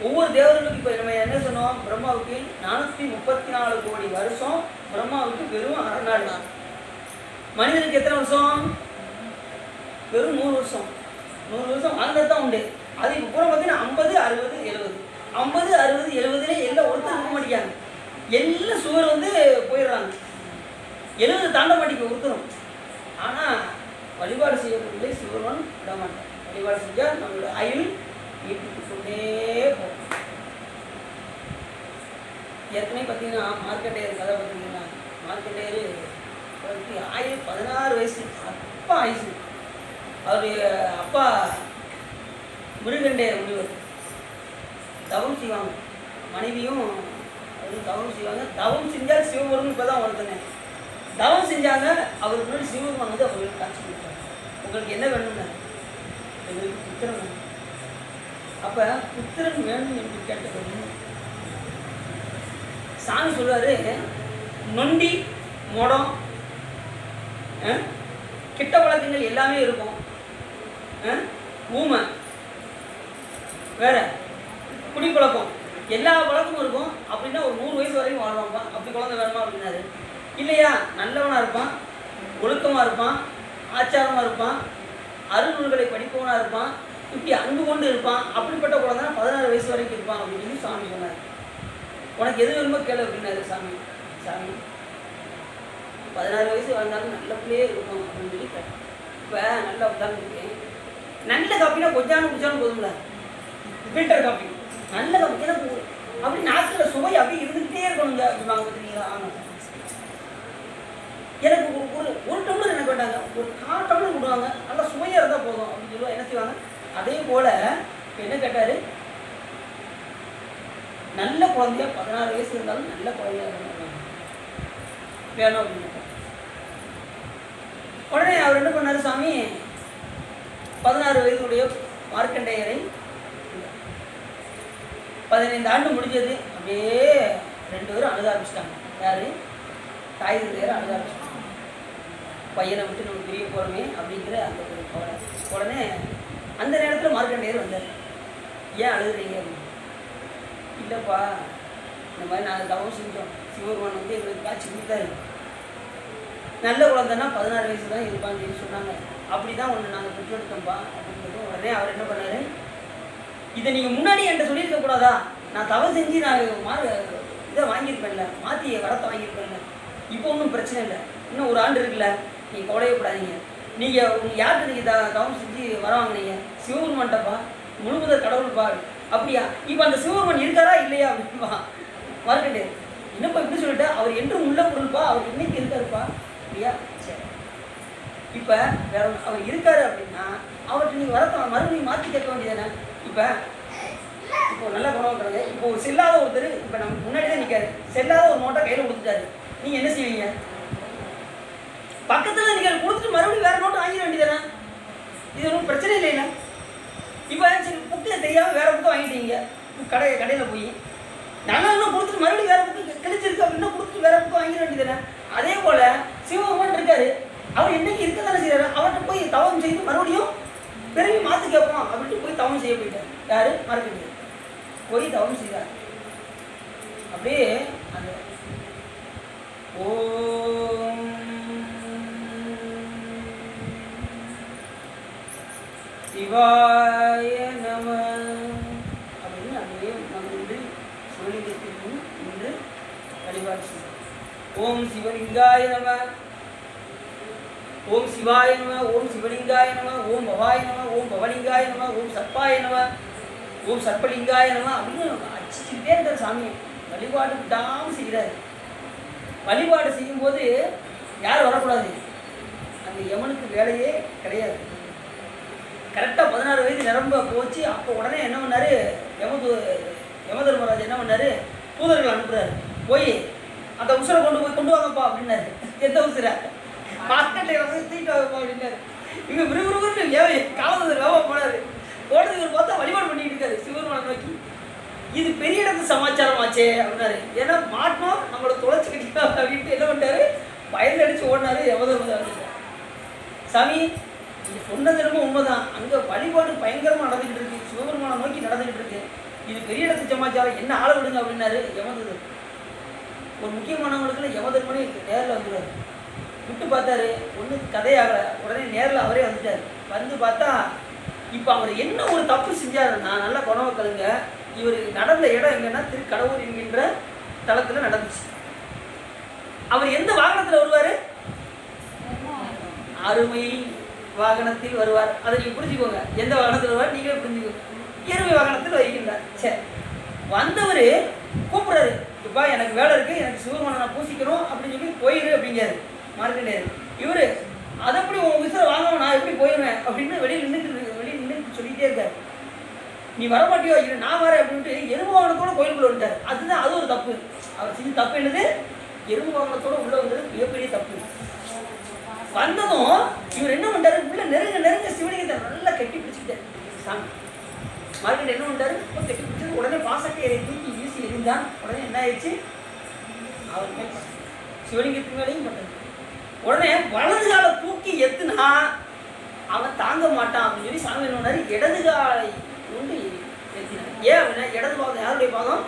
ஒவ்வொரு தேவர்களுக்கும் இப்போ நம்ம என்ன சொன்னோம், பிரம்மாவுக்கு 434 கோடி வருஷம், பிரம்மாவுக்கு வெறும் 1/2 நாள் தான். மனிதனுக்கு எத்தனை வருஷம்? வெறும் 100 வருஷம். 100 வருஷம் வாழ்ந்தது தான் உண்டு. அது இப்போ பூரா பார்த்தீங்கன்னா 50, 60, 70, 50, 60, 70 எல்லாம் ஒருத்தர் இருக்க மாட்டேங்காங்க. எல்லாம் சுவர் போயிடுறாங்க. 70 தாண்ட மாட்டேங்க ஒருத்தரும். ஆனால் வழிபாடு செய்யக்கூடிய சிவருவன் விட மாட்டேன். வழிபாடு செஞ்சால் நம்மளோட ஆயுள் நீட்டிட்டு கொண்டே போகும். ஏற்கனவே பார்த்தீங்கன்னா மார்க்கண்டேயர் கதை பார்த்தீங்கன்னா, மார்க்கண்டேயர் ஆயுள் 16 வயசு. அப்பா ஆயுசு. அவருடைய அப்பா முருகண்டேயர் முனிவர் தவம் செய்வாங்க. மனைவியும் அவரும் தவம் செய்வாங்க. தவம் செஞ்சால் சிவபெருமன் இப்போ தான் ஒருத்தனே தவம் செஞ்சாங்க. அவருக்கு முன்னாடி சிவபெருமான் அவங்களுக்கு காட்சி கொடுத்தாங்க. உங்களுக்கு என்ன வேணும்னா, எங்களுக்கு புத்திரன் வேணும். அப்போ புத்திரன் வேணும் என்று கேட்டபோது சாமி சொல்வாரு, நொண்டி மொடம் கிட்ட வழக்கங்கள் எல்லாமே இருக்கும். ஊமை வேற குடிப்பழக்கம் எல்லா பழக்கமும் இருக்கும். அப்படின்னா ஒரு 100 வயசு வரைக்கும் வாழ்வான்ப்பா. அப்படி குழந்தை வேணுமா அப்படின்னாரு. இல்லையா, நல்லவனாக இருப்பான், ஒழுக்கமாக இருப்பான், ஆச்சாரமாக இருப்பான், அருள்நூல்களை படிப்பவனாக இருப்பான், இப்படி அன்பு கொண்டு இருப்பான். அப்படிப்பட்ட குழந்தை 16 வயசு வரைக்கும் இருப்பான் அப்படின்னு சொல்லி சாமி சொன்னார். உனக்கு எது வேணுமோ கேளு அப்படின்னாரு சாமி. சாமி 16 வயசு வாழ்ந்தாலும் நல்ல பிள்ளையே இருக்கும் அப்படின்னு சொல்லி கேட்டேன். இப்போ நல்லா உட்காந்துருக்கேன். நல்ல காப்பினா கொஞ்சம் குடிச்சாலும் போதும்ல. ஃபில்டர் காப்பி நல்ல காப்பி ஏன்னா அப்படி நாட்டில் சுவை அப்படி இருந்துக்கிட்டே இருக்கணுங்க அப்படிவாங்க. பார்த்தீங்களா? ஆமாம். எனக்கு ஒரு டம்ளர் எனக்கு வேண்டாங்க, ஒரு 1/4 டம்ளர் கொடுவாங்க, நல்லா சுவையாக இருந்தால் போதும் அப்படின்னு சொல்லுவாங்க. என்ன செய்வாங்க? அதே போல் இப்போ என்ன கேட்டார், நல்ல குழந்தையா 16 வயசு இருந்தாலும் நல்ல குழந்தையா வேணும் அப்படின்னு. உடனே அவர் என்ன பண்ணார் சாமி, 16 வயதுடைய மார்க்கண்டேயரை 15 ஆண்டு முடிஞ்சது. அப்படியே 2 பேரும் அழுத ஆரம்பிச்சிட்டாங்க. யார்? தாய் தந்தையரை அழுத ஆரம்பிச்சிட்டாங்க. பையனை விட்டு நம்ம பிரிய போகிறோமே அப்படிங்கிற அந்த ஒரு கவலை. உடனே அந்த நேரத்தில் மார்க்கண்டேயர் வந்தார். ஏன் அழுதுறீங்க? இல்லைப்பா, இந்த மாதிரி நாங்கள் தவம் செஞ்சோம், சிவபெருமான் எங்களுக்கு காட்சி கொடுத்தாரு, நல்ல குழந்தைன்னா 16 வயசு தான் இருப்பான்னு சொல்லி சொன்னாங்க. அப்படி தான் ஒன்று நாங்கள் பெற்றெடுத்தோம்ப்பா அப்படின்னு. உடனே அவர் என்ன பண்ணார், இதை நீங்கள் முன்னாடி என்கிட்ட சொல்லியிருக்க கூடாதா? நான் தவம் செஞ்சு நான் இதை வாங்கியிருப்பேன்ல, மாற்றி வரத்தை வாங்கியிருப்பேன்ல. இப்போ ஒன்றும் பிரச்சனை இல்லை, இன்னும் 1 ஆண்டு இருக்குல்ல, நீங்கள் கவலையப்படாதீங்க. நீங்கள் யார்கிட்ட நீங்கள் தவம் செஞ்சு வர வாங்கினீங்க? சிவபெருமான்ட்டப்பா, முழுமுதல் கடவுள்ப்பா. அப்படியா? இப்போ அந்த சிவபெருமான் இருக்காரா இல்லையா அப்படின்பா மார்க்கண்டேயர். என்னப்பா இப்படி சொல்லிட்டு, அவர் என்றும் உள்ள பொருள்ப்பா, அவர் இன்னைக்கு இருக்காருப்பா. அப்படியா? சரி. இப்போ வேற அவர் இருக்காரு அப்படின்னா அவர்கிட்ட நீங்கள் வரத்த மறுபடியும் மாற்றி கேட்க வேண்டியதானே? இப்போ நல்லா குணமாக்குறாங்க. இப்போ ஒரு செல்லாத ஒருத்தர் இப்போ நமக்கு முன்னாடி தான் நிற்காரு, செல்லாத ஒரு நோட்டை கையில் கொடுத்துட்டாரு. நீங்கள் என்ன செய்வீங்க? பக்கத்தில் நீங்கள் கொடுத்துட்டு மறுபடியும் வேற நோட்டை வாங்கிட வேண்டியதானே? இது ஒன்றும் பிரச்சனை இல்லைல்ல. இப்போ சரி, புக்கில் தெரியாமல் வேற புக்கை வாங்கிட்டீங்க. கடையில் போய் நல்லா இன்னும் கொடுத்துட்டு மறுபடியும் வேற புக்கு கிழிச்சிருக்கு அப்படின்னா கொடுத்துட்டு வேற புக்கை வாங்கிட வேண்டியதானே? அதே போல் சிவபெருமான் இருக்காரு, அவர் என்னைக்கு இருக்க தானே செய்யறாரு. அவர்கிட்ட போய் தவம் செய்து மறுபடியும் பிறகு மாற்றி கேட்போம் அப்படின்ட்டு போய் தவம் செய்ய போயிட்டார். யாரு? மார்க்கண்டேயர் போய் தவம் செய்தார். அப்படியே அந்த ஓம் சிவாய நம அப்படின்னு அப்படியே நம்ம வந்து சிவலிங்கத்திற்கு நின்று வழிபாடு செய்வோம். ஓம் சிவலிங்காய நம, ஓம் சிவாய நம, ஓம் சிவலிங்காய நம, ஓம் பவாய நம, ஓம் பவலிங்காய நம, ஓம் சர்ப்பாய நம, ஓம் சர்ப்பலிங்காய நம அப்படின்னு அடிச்சுக்கிட்டே இருக்கிற சாமி. வழிபாடு விடாமல் செய்கிறாரு. வழிபாடு செய்யும்போது யார் வரக்கூடாது, அந்த யமனுக்கு வேலையே கிடையாது. கரெக்டாக 16 வயது நிரம்ப போச்சு. அப்போ உடனே என்ன பண்ணார், யமதர்மராஜ் என்ன பண்ணார், தூதர்கள் அனுப்புகிறாரு. போய் அந்த உசுரை கொண்டு வாங்கப்பா அப்படின்னாரு. எந்த உசுரை, மார்க்கெட்டில் வந்து தூக்கிட்டு வாங்கப்பா அப்படின்னாரு. இவங்க விறுவிறுன்னு காலத்தில் வேகமாக போனார். போனதுக்கு பார்த்தா வழிபாடு பண்ணிட்டு இருக்காரு சிவபெருமானை நோக்கி. இது பெரிய இடத்து சமாச்சாரம் ஆச்சே அப்படின்னாரு. ஏன்னா மாட்டோம் நம்மளை தொலைச்சி கட்டிக்கலாம் அப்படின்ட்டு என்ன பண்ணிட்டாரு, பயந்து அடிச்சு ஓடினாரு. யமதர்மராஜ் சாமி நீங்கள் சொன்னது ரொம்ப உண்மைதான், அங்கே வழிபாடு பயங்கரமாக நடந்துக்கிட்டு இருக்கு, சிவபெருமானை நோக்கி நடந்துக்கிட்டு இருக்கு, இது பெரிய இடத்து சமாச்சாரம், என்ன ஆள விடுங்க அப்படின்னாரு. யமதர்மர் ஒரு முக்கியமானவங்களுக்குள்ள யமதர்மனே நேரில் வந்துடுவார். விட்டு பார்த்தாரு, ஒன்றும் கதையாகலை. உடனே நேரில் அவரே வந்துட்டார். வந்து பார்த்தா இப்போ அவர் என்ன ஒரு தப்பு செஞ்சாருன்னா, நல்லா குணவக்கலுங்க, இவர் நடந்த இடம் எங்கன்னா திருக்கடவுர் என்கின்ற தளத்தில் நடந்துச்சு. அவர் எந்த வாகனத்தில் வருவார், அருமை வாகனத்தில் வருவார். அதை நீங்கள் புரிஞ்சுக்கோங்க, எந்த வாகனத்தில் வருவார் நீங்களே புரிஞ்சுக்கோங்க. எருமை வாகனத்தில் வருகின்றார். சரி, வந்தவர் கூப்பிட்றாரு, இப்போ எனக்கு வேலை இருக்குது, எனக்கு சிவபெருமானை நான் பூசிக்கணும் அப்படின்னு சொல்லி போயிரு அப்படிங்காரு மார்க்கண்டேயர். இவர் அதை எப்படி உன் விசிற வாங்காம நான் எப்படி போயிடுவேன் அப்படின்னு வெளியில் நின்று சொல்லிகிட்டே இருக்காரு. நீ வரமாட்டியோ இல்லை நான் வரேன் அப்படின்ட்டு எருமை வாகனத்தோட கோயிலுக்குள்ள வந்துட்டார். அதுதான் அது ஒரு தப்பு. அவர் செஞ்ச தப்பு என்னது, எருமை வாகனத்தோட உள்ள வந்தது மிகப்பெரிய தப்பு. வந்ததும் இவர் என்ன பண்ணுறாரு, உள்ள நெருங்க சிவலிங்கத்தை நல்லா கட்டி பிடிச்சிக்கிட்டார். சாமி மார்க்கெட் என்ன பண்ணுறாரு, கட்டி பிடிச்சது. உடனே பாசக்கையை தூக்கி வீசி எரிந்தான். உடனே என்ன ஆயிடுச்சு, அவர் மேல் சிவலிங்கத்துக்கு மேலேயும் பண்ணுறது. உடனே வலது காலை தூக்கி எத்துனா அவன் தாங்க மாட்டான் அப்படின்னு சொல்லி சாமி என்ன பண்ணாரு, இடது காலை கொண்டு எத்தினார். ஏன் அப்படின்னா இடது பாதம் யாருடைய பாதம்,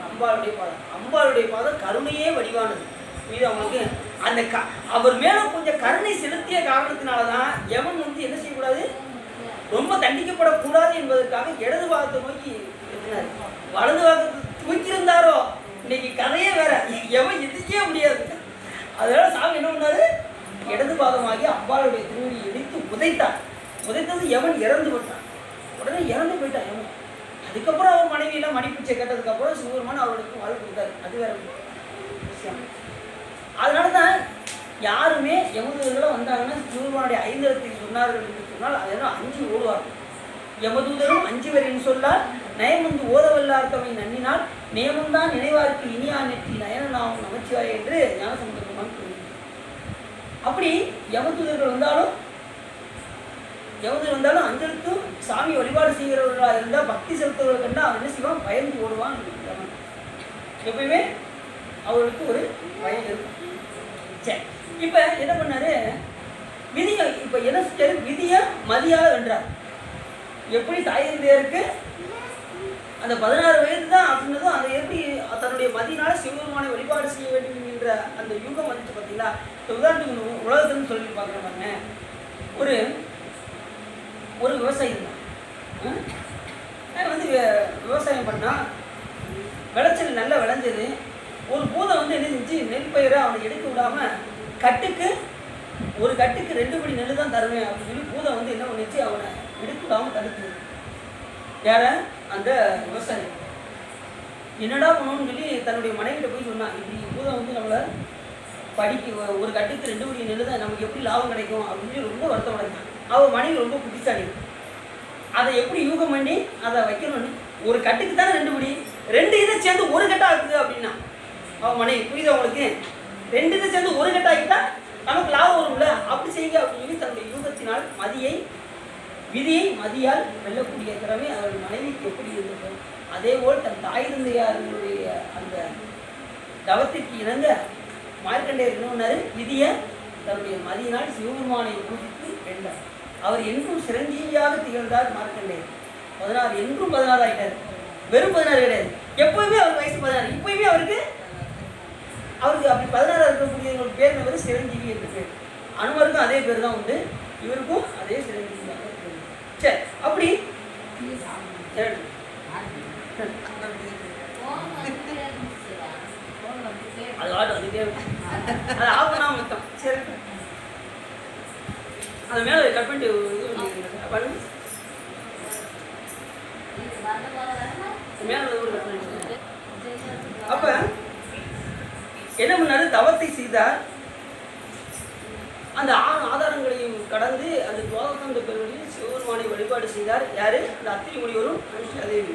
அம்பாளுடைய பாதம். அம்பாளுடைய பாதம் கருணையே வடிவானது. இது அவங்களுக்கு அந்த அவர் மேலே கொஞ்சம் கருணை செலுத்திய காரணத்தினால தான் எவன் வந்து என்ன செய்யக்கூடாது, ரொம்ப தண்டிக்கப்படக்கூடாது என்பதற்காக இடது பாகத்தை நோக்கி எத்தினார். வலது பாகத்தை தூக்கியிருந்தாரோ இன்னைக்கு கதையே வேற, எவன் எதிர்க்கவே முடியாது. அதனால சாமி என்ன பண்ணாரு, இடது பாகமாகி அம்பாளுடைய திருவடியை இடித்து உதைத்தார். உதைத்தது எவன் இறந்து விட்டான். உடனே இறந்து போயிட்டான் எவன். அதுக்கப்புறம் அவர் மனைவியெல்லாம் மணிப்பிச்சை கேட்டதுக்கப்புறம் சிவபெருமான் அவர்களுக்கு வாழ்க்கை கொடுத்தாரு. அது வேற விஷயம். அதனால தான் யாருமே யமதூதர்களும் வந்தாங்கன்னா சிவபெருமானுடைய ஐந்தரத்தை சொன்னார்கள் என்று சொன்னால் அதெல்லாம் 5 ஓடுவார்கள். யமதூதரும் 5 வரையும் சொல்லால் நயமுந்து ஓதவல்லார்த்தவை நன்னினால் நேமந்தான் நினைவார்க்கு இனியா நெற்றி நயனாவும் நமச்சிவாய் என்று ஞானசம்பந்தமாக கூறுகிறார். அப்படி யமதூதர்கள் வந்தாலும் அஞ்சலுக்கும் சாமி வழிபாடு செய்கிறவர்களாக இருந்தால் பக்தி செலுத்துவர்கள் கண்டா அவன் என்ன செய்வான், பயந்து ஓடுவான். எப்பயுமே அவர்களுக்கு ஒரு பயம் இருக்கும். சரி, இப்போ என்ன பண்ணாரு, விதியை இப்போ என்ன செஞ்சாரு, விதியை மதியாக வென்றார். எப்படி தாயிருக்கு அந்த 16 வயது தான் அப்படின்னதும் அதை எப்படி தன்னுடைய மதியினால சிவபெருமானை வழிபாடு செய்ய வேண்டும் என்கின்ற அந்த யுகம் வந்துச்சு பார்த்தீங்களா. இப்போ உதாரணத்துக்கு உலகத்துன்னு சொல்லி பார்க்குறாங்க, ஒரு விவசாயி தான் வந்து விவசாயம் பண்ணால் விளைச்சல் நல்லா விளைஞ்சது. ஒரு பூதம் வந்து என்ன செஞ்சு நெல் பயிரை அவனை எடுக்க விடாமல் ஒரு கட்டுக்கு 2 படி நெல் தான் தருவேன் அப்படின்னு சொல்லி பூதம் வந்து என்ன பண்ணிச்சு, அவனை எடுக்க விடாமல் தடுக்குது. யார, அந்த விவசாயி. என்னடா பண்ணணும்னு சொல்லி தன்னுடைய மனைவிட்ட போய் சொன்னான், இப்படி பூதம் வந்து நம்மளை ஒரு கட்டுக்கு 2 படி நெல் தான், நமக்கு எப்படி லாபம் கிடைக்கும் அப்படின்னு சொல்லி ரொம்ப வருத்தம் அடைஞ்சான். அவன் மனைவி ரொம்ப புத்திசாலி. அதை எப்படி யூகம் பண்ணி அதை வைக்கணும்னு, ஒரு கட்டுக்கு தானே 2 படி, 2 இதை சேர்ந்து ஒரு கட்டா ஆக்குது அப்படின்னா அவன் மனைவி. புரியுது அவங்களுக்கு, 2 இதை சேர்ந்து ஒரு கட்டா ஆக்கிட்டா நமக்கு லாபம் வரும்ல, அப்படி செய்யுங்க அப்படின்னு சொல்லி தன்னுடைய யூகத்தினால் விதியை மதியால் வெல்லக்கூடிய திறமை அவர்கள் மனைவிக்கு எப்படி இருந்திருக்கும். அதேபோல் தன் தாய் தந்தையார்களுடைய அந்த தவத்திற்கு இணங்க மார்க்கண்டேயர் என்ன பண்ணாரு, விதியை தன்னுடைய மதியினால் சிவபெருமானை பூஜித்து வென்றார். அவர் என்றும் சிரஞ்சீவியாக திகழ்ந்தார் மார்க்கண்டேயர். 16 என்றும் 16 ஆகிட்டார். வெறும் 16 கிடையாது, எப்போயுமே அவர் வயசு 16. இப்போயுமே அவருக்கு அப்படி 16 இருக்கக்கூடியவங்களுக்கு பேர் வந்து சிரஞ்சீவி என்று பேர். அனுமருக்கும் அதே பேர் தான் உண்டு, இவருக்கும் அதே சிரஞ்சீவி தான். சரி, அப்படி அது அதுக்கே அது ஆகுனா மொத்தம். சரி, அது மேலே கட் பண்ணிட்டு இது பண்ணுங்க, மேலே ஒரு கட் பண்ணிட்டு அப்ப என்ன பண்ணாரு, தவத்தை செய்தார். அந்த ஆதாரங்களையும் கடந்து அந்த துவாதகந்த பெருவழியில் சிவபெருமானை வழிபாடு செய்தார். யாரு? அந்த அத்திரி முனிவரும் அனுஷ்டாதேவி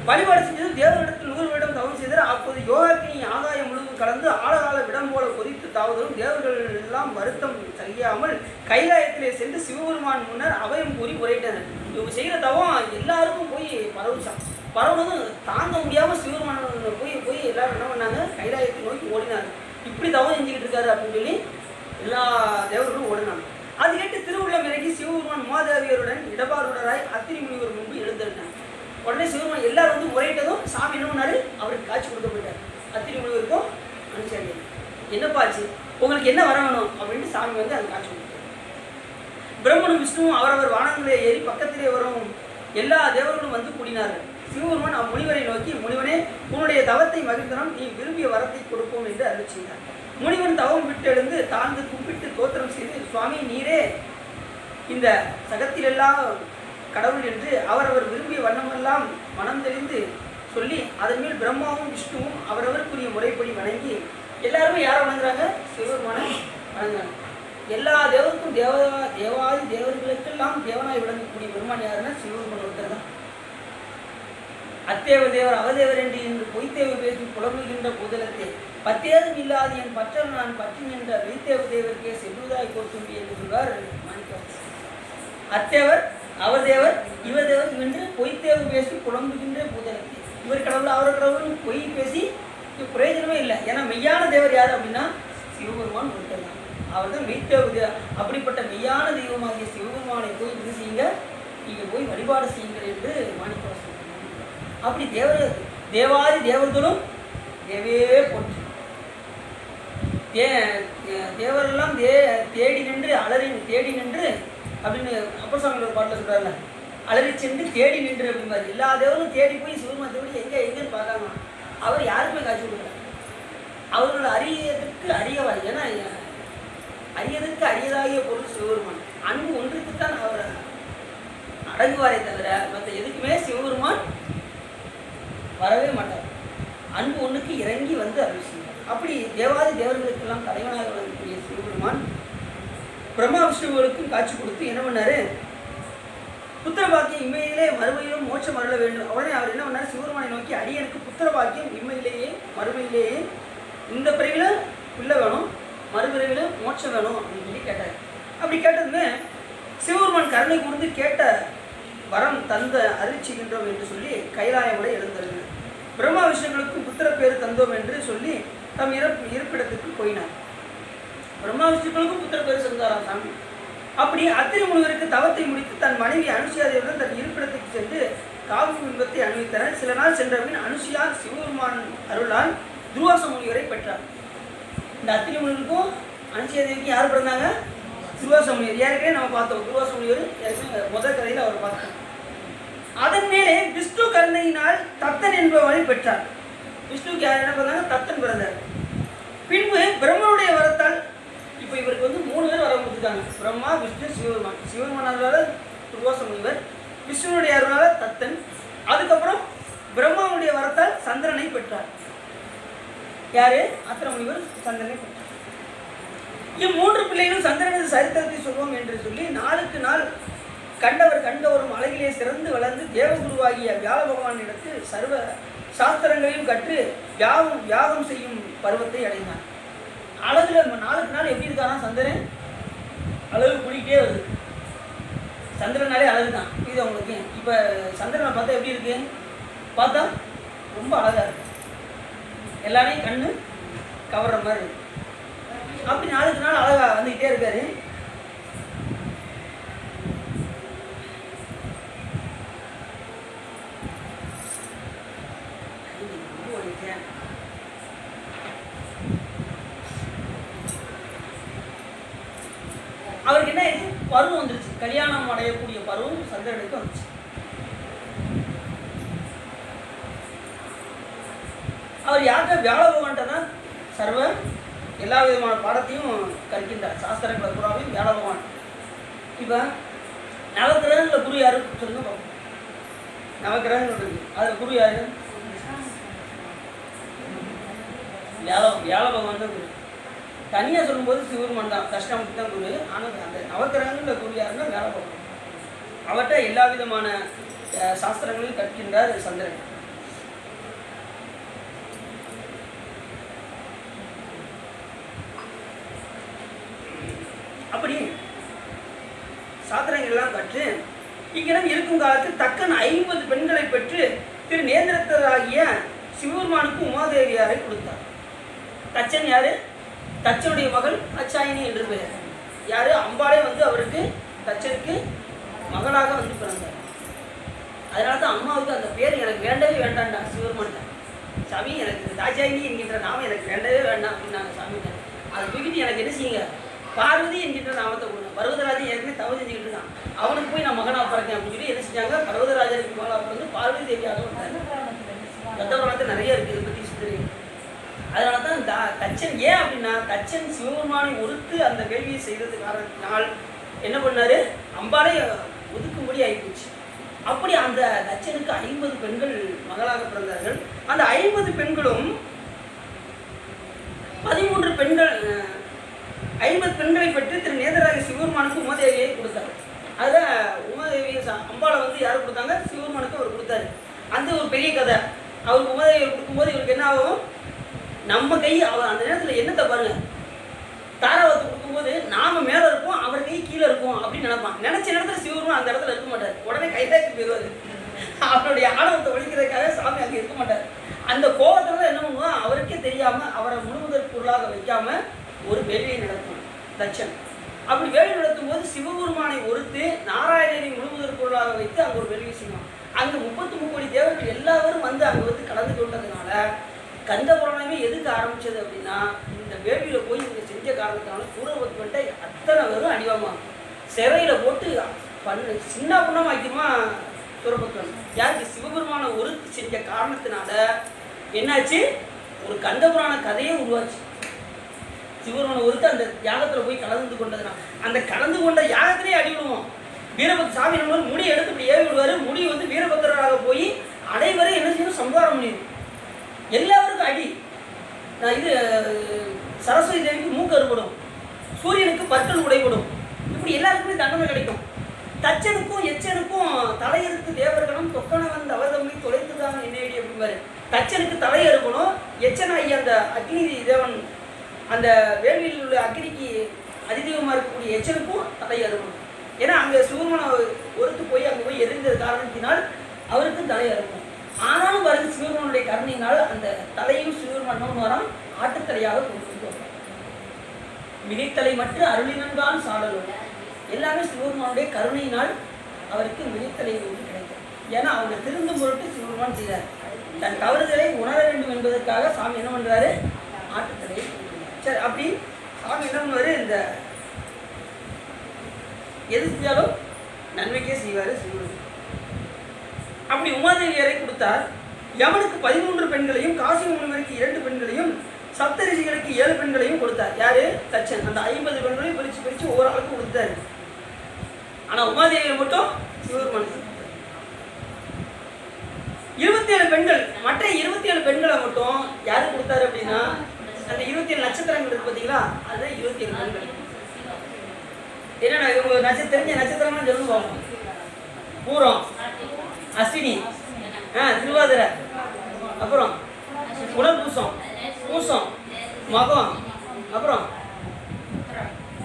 வழிபாடு செஞ்சது. தேவரிடத்தில் 100 வருடம் தவம் செய்தார். அப்போது யோகாக்கினி ஆகாயம் முழுவதும் கலந்து ஆழகால விடம் போல கொதித்து தாவதும் தேவர்கள் எல்லாம் வருத்தம் சகியாமல் கைலாயத்திலே சென்று சிவபெருமான் முன்னர் அபயம் கூறி முறையிட்டனர். இவங்க செய்கிற தவம் எல்லாருக்கும் போய் பரவுச்சான். பரவுனதும் தாங்க முடியாமல் சிவபெருமான் போய் எல்லாரும் என்ன பண்ணாங்க, கைலாயத்தை நோக்கி ஓடினாங்க. இப்படி தவம் செஞ்சுக்கிட்டு இருக்காரு அப்படின்னு சொல்லி எல்லா தேவர்களும் ஓடினாங்க. அது கேட்டு திருவுள்ளம் இறங்கி சிவபெருமான் உமாதேவியருடன் இடபாடுடராய் அத்திரி முனிவர் முன்பு எழுந்திருந்தாங்க. உடனே சிவபெருமான் எல்லாரும் வந்து முறையிட்டதும் சாமி என்ன பண்ணாரு, அவருக்கு காட்சி கொடுக்க போயிட்டார். அத்திரி முனிவருக்கும் அனுசரி என்னப்பாச்சு, உங்களுக்கு என்ன வர வேணும் அப்படின்ட்டு சாமி வந்து அந்த காட்சி கொடுத்தார். பிரம்மனும் விஷ்ணுவும் அவரவர் வானங்களே ஏறி பக்கத்திலே வரும் எல்லா தேவர்களும் வந்து கூடினார்கள். சிவபெருமான் அம்முனிவரை நோக்கி, முனிவனே, உன்னுடைய தவத்தை மகிழ்ந்தனம், நீ விரும்பிய வரத்தை கொடுப்போம் என்று அருள் செய்தார். முனிவன் தவம் விட்டு எழுந்து தாழ்ந்து கும்பிட்டு தோத்திரம் செய்து, சுவாமி நீரே இந்த சகத்திலெல்லாம் கடவுள் என்று அவரவர் விரும்பிய வண்ணமெல்லாம் மனம் தெளிந்து சொல்லி அதன் மேல் பிரம்மாவும் விஷ்ணுவும் அவரவருக்குரிய முறைப்படி வணங்கி எல்லாருமே யாரை வணங்குறாங்க, சிவபெருமானை வணங்குறாங்க. எல்லா தேவருக்கும் தேவாதி தேவர்களுக்கெல்லாம் தேவனாய் விளங்கக்கூடிய பெருமான் யாருன்னா சிவபெருமான் ஒருத்தர் தான். அத்தேவ தேவர் அவதேவர் என்று பொய்த்தேவ பேசி புலம்புகின்ற புதலத்தே பத்தேதும் இல்லாது என் பற்றல் நான் பற்றி நின்ற மெய்த்தேவ தேவருக்கே செல்வதாய் கொடுத்தும்பி என்று சொல்வார் மாணிக்கம். அத்தேவர் அவதேவர் இவதேவர் என்று பொய்த்தேவ பேசி புலம்புகின்ற புதலத்தே. இவர் கடவுள் அவர் கடவுள் பொய் பேசி பிரயோஜனமே இல்லை. ஏன்னா மெய்யான தேவர் யார் அப்படின்னா சிவபெருமான் ஒருத்தர் தான். அவர் தான் மெய்த்தேவ தேவர். அப்படிப்பட்ட மெய்யான தெய்வமாகிய சிவபெருமானை போய் இது செய்யுங்க, நீங்கள் போய் வழிபாடு செய்யுங்கள் என்று மாணிக்கம். அப்படி தேவாதி தேவர்களும் தேவே போற்று. தேவரெல்லாம் தேடி நின்று தேடி நின்று அப்படின்னு அப்பர் சாமி ஒரு பாட்டில் சொல்கிறாருல, அலறி சென்று தேடி நின்று அப்படிம்பாரு. எல்லா தேவரும் தேடி போய் சிவபெருமான் தேடி எங்கேன்னு பார்க்காம அவர் யாருக்குமே காட்சி கொடுக்குறாரு. அவர்கள் அறியதற்கு அறியவாய். ஏன்னா அறியதற்கு அரியதாகிய பொருள் சிவபெருமான். அன்பு ஒன்றுக்குத்தான் அவர் அடங்குவாரே தவிர மற்ற எதுக்குமே சிவபெருமான் வரவே மாட்டார். அன்பு ஒன்றுக்கு இறங்கி வந்து அருள் செய்வார். அப்படி தேவாதி தேவர்களுக்கெல்லாம் தலைவனாக வரக்கூடிய சிவபெருமான் பிரம்மா விஷ்ணுவுக்கும் காட்சி கொடுத்து என்ன பண்ணாரு, புத்திர பாக்கியம் இம்மையிலே மறுமையிலும் மோட்சம் அருள வேண்டும். உடனே அவர் என்ன பண்ணார், சிவபெருமானை நோக்கி அடியனுக்கு புத்திர பாக்கியம் இம்மையிலேயே மறுமையிலேயே இந்த பிறவில பிள்ளை வேணும், மறுபிறவில மோட்சம் வேணும் அப்படின்னு சொல்லி கேட்டார். அப்படி கேட்டதுமே சிவபெருமான் கருணை கூர்ந்து கேட்ட வரம் தந்த அருள் செய்கின்றோம் என்று சொல்லி கைலாயமுறை எழுந்தது. பிரம்மா விஷ்ணுக்களுக்கும் புத்திர பேர் தந்தோம் என்று சொல்லி தம் இருப்பிடத்துக்கு போயினார். பிரம்மா விஷ்ணுக்களுக்கும் புத்திர பேர் சென்றாராம் சாமி. அப்படி அத்திரி முனிவருக்கு தவத்தை முடித்து தன் மனைவி அனுசியாதேவுடன் தன் இருப்பிடத்துக்கு சென்று காவி பிம்பத்தை அணிவித்தனர். சில நாள் சென்றபின் அனுசியா சிவபெருமான் அருளால் துர்வாச முனிவரை பெற்றார். இந்த அத்திரி முனிவருக்கும் அனுசியாதேவிக்கும் யார் பிறந்தாங்க, துர்வாச முனிவர். ஏற்கனவே நம்ம பார்த்தோம், துர்வாச முனிவர் ஏற்கனவே முதல் கதையில் அவர் பார்த்தோம். அதன் மேலே விஷ்ணு கருணையினால் தத்தன் என்பவனை பெற்றார். விஷ்ணுக்கு யார் என்ன பண்ணாங்க, தத்தன் பிறந்தார். பின்பு பிரம்மனுடைய வரத்தால் இப்போ இவருக்கு வந்து 3 பேர் வர கொடுத்துருக்காங்க, பிரம்மா விஷ்ணு சிவபெருமான். சிவபெருமானால துர்வாச முனிவர், விஷ்ணுனுடைய அருளால தத்தன், அதுக்கப்புறம் பிரம்மாவுடைய வரத்தால் சந்திரனை பெற்றார். யாரு, அத்திர முனிவர் சந்திரனை பெற்றார். இம்மூன்று பிள்ளைகளும் சந்திரனது சரித்திரத்தை சொல்வோம் என்று சொல்லி நாளுக்கு நாள் கண்டவரும் அழகிலே சிறந்து வளர்ந்து தேவகுருவாகிய வியாழ பகவானிடத்து சர்வ சாஸ்திரங்களையும் கற்று யாகம் செய்யும் பருவத்தை அடைந்தார். அழகுல நாளுக்கு நாள் எப்படி இருக்கானா சந்திரன், அழகு கூடிக்கிட்டே வருது. சந்திரனாலே அழகு தான் இது அவங்களுக்கு. இப்போ சந்திரனை பார்த்தா எப்படி இருக்கு, பார்த்தா ரொம்ப அழகா இருக்கு, எல்லாரையும் கண்ணு கவர்ற மாதிரி இருக்கு. அப்படி நாளுக்கு நாள் அழகா வந்துக்கிட்டே இருக்காரு. அவருக்கு என்ன ஆயிடுச்சு, பருவம் வந்துருச்சு, கல்யாணம் அடையக்கூடிய பருவம் சந்திரனுக்கு வந்துச்சு. அவர் யார்கிட்ட, வியாழ பகவான்கிட்ட தான் சர்வ எல்லா விதமான பாடத்தையும் கற்கின்றார். சாஸ்திரங்களை பூராவையும் வியாழ பகவான். இப்போ நவகிரகங்களில் குரு யாரு சொல்லுங்க பார்ப்போம். நவகிரகங்கள் இருக்கு, அதில் குரு யாரு, வியாழ பகவான் தான் குரு. தனியாக சொல்லும்போது சிவருமான் தான், தட்சிணாமூர்த்தி தான் குரு. ஆனால் அந்த நவக்கிரகங்களில் குரு யாருன்னா வியாழ பகவான். அவர்கிட்ட எல்லா விதமான சாஸ்திரங்களையும் கற்கின்றார் சந்திரன். அப்படி சாஸ்திரங்கள்லாம் கற்று இங்கிடம் இருக்கும் காலத்தில் தக்கன் 50 பெண்களை பெற்று திரு நேந்திரத்தராகிய சிவபெருமானுக்கு உமாதேவியாரை கொடுத்தார். தச்சன் யாரு? தச்சனுடைய மகள் அச்சாயினி என்று பெயர். யாரு? அம்பாளே வந்து அவருக்கு தச்சனுக்கு மகளாக வந்து பிறந்தார். அதனால தான் அம்மாவுக்கு அந்த பேர் எனக்கு வேண்டவே வேண்டாம்டா சிவபெருமான். சாமி எனக்கு தாட்சாயினி என்கின்ற நாமம் எனக்கு வேண்டவே வேண்டாம் அப்படின்னாங்க சாமி. அதை தூக்கிட்டு எனக்கு என்ன செய்யுங்க, பார்வதி என்கின்ற நாமத்தை கொடுங்க. பர்வதராஜன் ஏற்கனவே தவறு செஞ்சுக்கிட்டு இருக்கான், அவனுக்கு போய் நான் மகனாக பிறக்கேன் அப்படின்னு சொல்லி என்ன செஞ்சாங்க, பர்வதராஜனுக்கு மகளாக பிறந்து பார்வதி தேவியாக வந்தாங்க. தத்தபுராணத்தில் நிறைய இருக்குது இதை பற்றி சித்தரியும். அதனால தான் தச்சன் ஏன் அப்படின்னா, தச்சன் சிவபெருமானை ஒருத்து அந்த வேள்வியை செய்தது காரணத்தினால் என்ன பண்ணாரு, அம்பாளை ஒதுக்கும்படி ஆகிப்போச்சு. அப்படி அந்த தச்சனுக்கு 50 பெண்கள் மகளாக பிறந்தார்கள். அந்த 50 பெண்களும் 13 பெண்கள் 50 பெண்களை பெற்று திரு நேதராக சிவபெருமானுக்கு உமாதேவியை கொடுத்தாரு. அதில் உமாதேவியை அம்பாளை வந்து யார் கொடுத்தாங்க, சிவபெருமானுக்கு அவர் கொடுத்தாரு. அந்த ஒரு பெரிய கதை. அவருக்கு உமாதேவியை கொடுக்கும்போது இவருக்கு என்ன ஆகும், நம்ம கை அவர் அந்த நேரத்தில் என்னத்தை பாருங்க, தாராவத்தை கொடுக்கும்போது நாம மேலே இருப்போம், அவர் கை கீழே இருக்கும் அப்படின்னு நினைப்பான். நினைச்ச நேரத்தில் சிவபெருமான் அந்த இடத்துல இருக்க மாட்டார், உடனே கைதாக்கி போயிடுவார். அவருடைய ஆணவத்தை ஒழிக்கிறதுக்காக சாமி அங்கே இருக்க மாட்டார். அந்த கோபத்தில் என்ன பண்ணுவோம், அவருக்கே தெரியாமல் அவரை முழுமுதற் பொருளாக வைக்காம ஒரு வேள்வியை நடத்தும் தட்சன். அப்படி வேள்வி நடத்தும் போது சிவபெருமானை ஒருத்து நாராயணனை முழுமுதற் பொருளாக வைத்து அங்கே ஒரு வேள்வி செய்வோம். அங்கே 33 கோடி தேவர்கள் எல்லாரும் வந்து அங்கே வந்து கலந்து கொண்டதுனால கந்த புராணமே எதுக்கு ஆரம்பிச்சது அப்படின்னா, இந்த வேள்வியில் போய் இவங்க செஞ்ச காரணத்தினால சூரபத்மன்ட்ட அத்தனை பேரும் அடிவாமாங்க. சிறையில் போட்டு சின்ன புண்ணமாக்கியுமா சூரபத்மன். யாருக்கு? சிவபெருமானை ஒருத்து செஞ்ச காரணத்தினால என்னாச்சு, ஒரு கந்த புராண கதையே உருவாச்சு. சிவபெருமானை ஒருத்து அந்த யாகத்தில் போய் கலந்து கொண்டதுனால, அந்த கலந்து கொண்ட யாகத்திலே அடி விடுவோம். வீரபத்ர சாமி நம்ம முடியை எடுத்து இப்படி ஏவி விடுவார். முடி வந்து வீரபத்திரராக போய் அனைவரை என்ன செய்யணும், சம்ஹாரம் பண்ணிடும். எல்லாருக்கும் அடி. இது சரஸ்வதி தேவிக்கு மூக்கு அறுபடும், சூரியனுக்கு பற்கள் உடைபடும். இப்படி எல்லாருக்குமே தண்டனை கிடைக்கும். தச்சனுக்கும் எச்சனுக்கும் தலையறுத்து தேவர்களும் தொக்கணவன் அவதம்பி தொலைத்துதான் என்னடி அப்படிம்பாரு. தச்சனுக்கு தலை அறுக்கணும், எச்சனாகி அந்த அக்னி தேவன் அந்த வேள்வியில் உள்ள அக்னிக்கு அதிதீவமாக இருக்கக்கூடிய எச்சனுக்கும் தலை அறுக்கணும். ஏன்னா அங்கே சிவபெருமானை ஒருத்து போய் அங்கே போய் எரிந்தது காரணத்தினால் அவருக்கு தலை அறுக்கும். ஆனாலும் பாருங்க, சிவபெருமானுடைய கருணையினால் அந்த தலையும் சிவபெருமான் வரான் ஆட்டுத்தலையாக கொண்டு வரும். மிகைத்தலை மற்றும் அருளினன்கான் சாடலும் எல்லாமே சிவபெருமானுடைய கருணையினால் அவருக்கு மிகைத்தலை வந்து கிடைக்கும். ஏன்னா அவங்க திருந்தும் பொருட்டு சிவபெருமான் செய்தார். தன் தவறுதலை உணர வேண்டும் என்பதற்காக சாமி என்ன பண்ணுறாரு, ஆட்டுத்தலையை கொடுக்கிறார். சரி, அப்படி சாமி என்ன பண்ணுவார், இந்த எது செஞ்சாலும் நன்மைக்கே செய்வார் சிவபெருமான். அப்படி உமாதேவியரை கொடுத்தார். யமனுக்கு 13 பெண்களையும், காசி முனிவருக்கு 2 பெண்களையும், சப்தரிஷிகளுக்கு 7 பெண்களையும் கொடுத்தார். யாரு? தச்சன். அந்த 50 பெண்களையும் பிரித்து ஒவ்வொரு ஆளுக்கும் கொடுத்தாரு. ஆனால் உமாதேவியை மட்டும் சிவபெருமான் 27 பெண்கள். மற்ற 27 பெண்களை மட்டும் யாரு கொடுத்தாரு அப்படின்னா, அந்த 27 நட்சத்திரங்கள் இருக்கு பார்த்தீங்களா, அது 27 பெண்கள். என்னென்ன இவங்க நட்சத்திரம் தெரிஞ்ச நட்சத்திரம்லாம் சொல்லணும் பார்ப்போம். பூரம், அஸ்வினி, திருவாதிரை, அப்புறம் புனர்பூசம், பூசம், மகம், அப்புறம்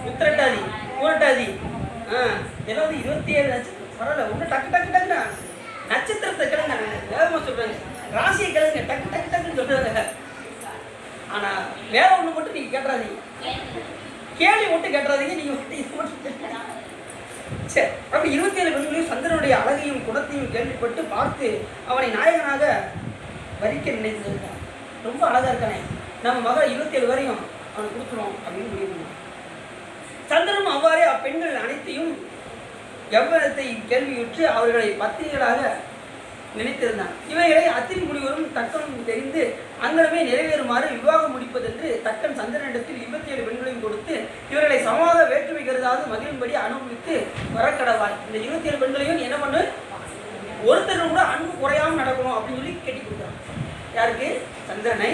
உத்திரட்டாதி, பூரட்டாதி, இதெல்லாம் வந்து 27 நட்சத்திரம். பரவாயில்ல, ஒன்று டக்கு டக்கு டக்குன்னு நட்சத்திரத்தை கிழங்க வேகமாக சொல்கிறாங்க, ராசியை கிழங்க டக்கு டக்கு டக்குன்னு சொல்கிறாங்க. ஆனால் வேற ஒன்று மட்டும் நீங்கள் கேட்டுறாதீங்க, கேள்வி மட்டும் கேட்டுறாதீங்க, நீங்கள் மட்டும் இது மட்டும். சரி, அப்படி 27 பெண்களையும் சந்திரனுடைய அழகையும் குணத்தையும் கேள்விப்பட்டு பார்த்து அவனை நாயகனாக வரிக்க நினைத்திருக்கான். ரொம்ப அழகா இருக்கானே, நம்ம மகள் 27 வரையும் அவனுக்கு கொடுத்துரும் அப்படின்னு முடிவு பண்ணான். சந்திரனும் அவ்வாறே அப்பெண்கள் அனைத்தையும் எவ்வளத்தை கேள்வியுற்று அவர்களை பத்திரிகளாக நினைத்திருந்தான். இவைகளை அத்திரி முனிவரும் தக்கனும் தெரிந்து அங்கனமே நிறைவேறுமாறு விவாகம் முடிப்பதென்று தக்கன் சந்திரனிடத்தில் 27 பெண்களையும் கொடுத்து இவர்களை சமமாக வேற்றுமை கருதாது மகிழும்படி அனுபவித்து வரக்கடவாய். இந்த 27 பெண்களையும் என்ன பண்ணு, ஒருத்தர் கூட அன்பு குறையாமல் நடக்கணும் அப்படின்னு சொல்லி கேட்டி கொடுக்குறான். யாருக்கு? சந்திரனை,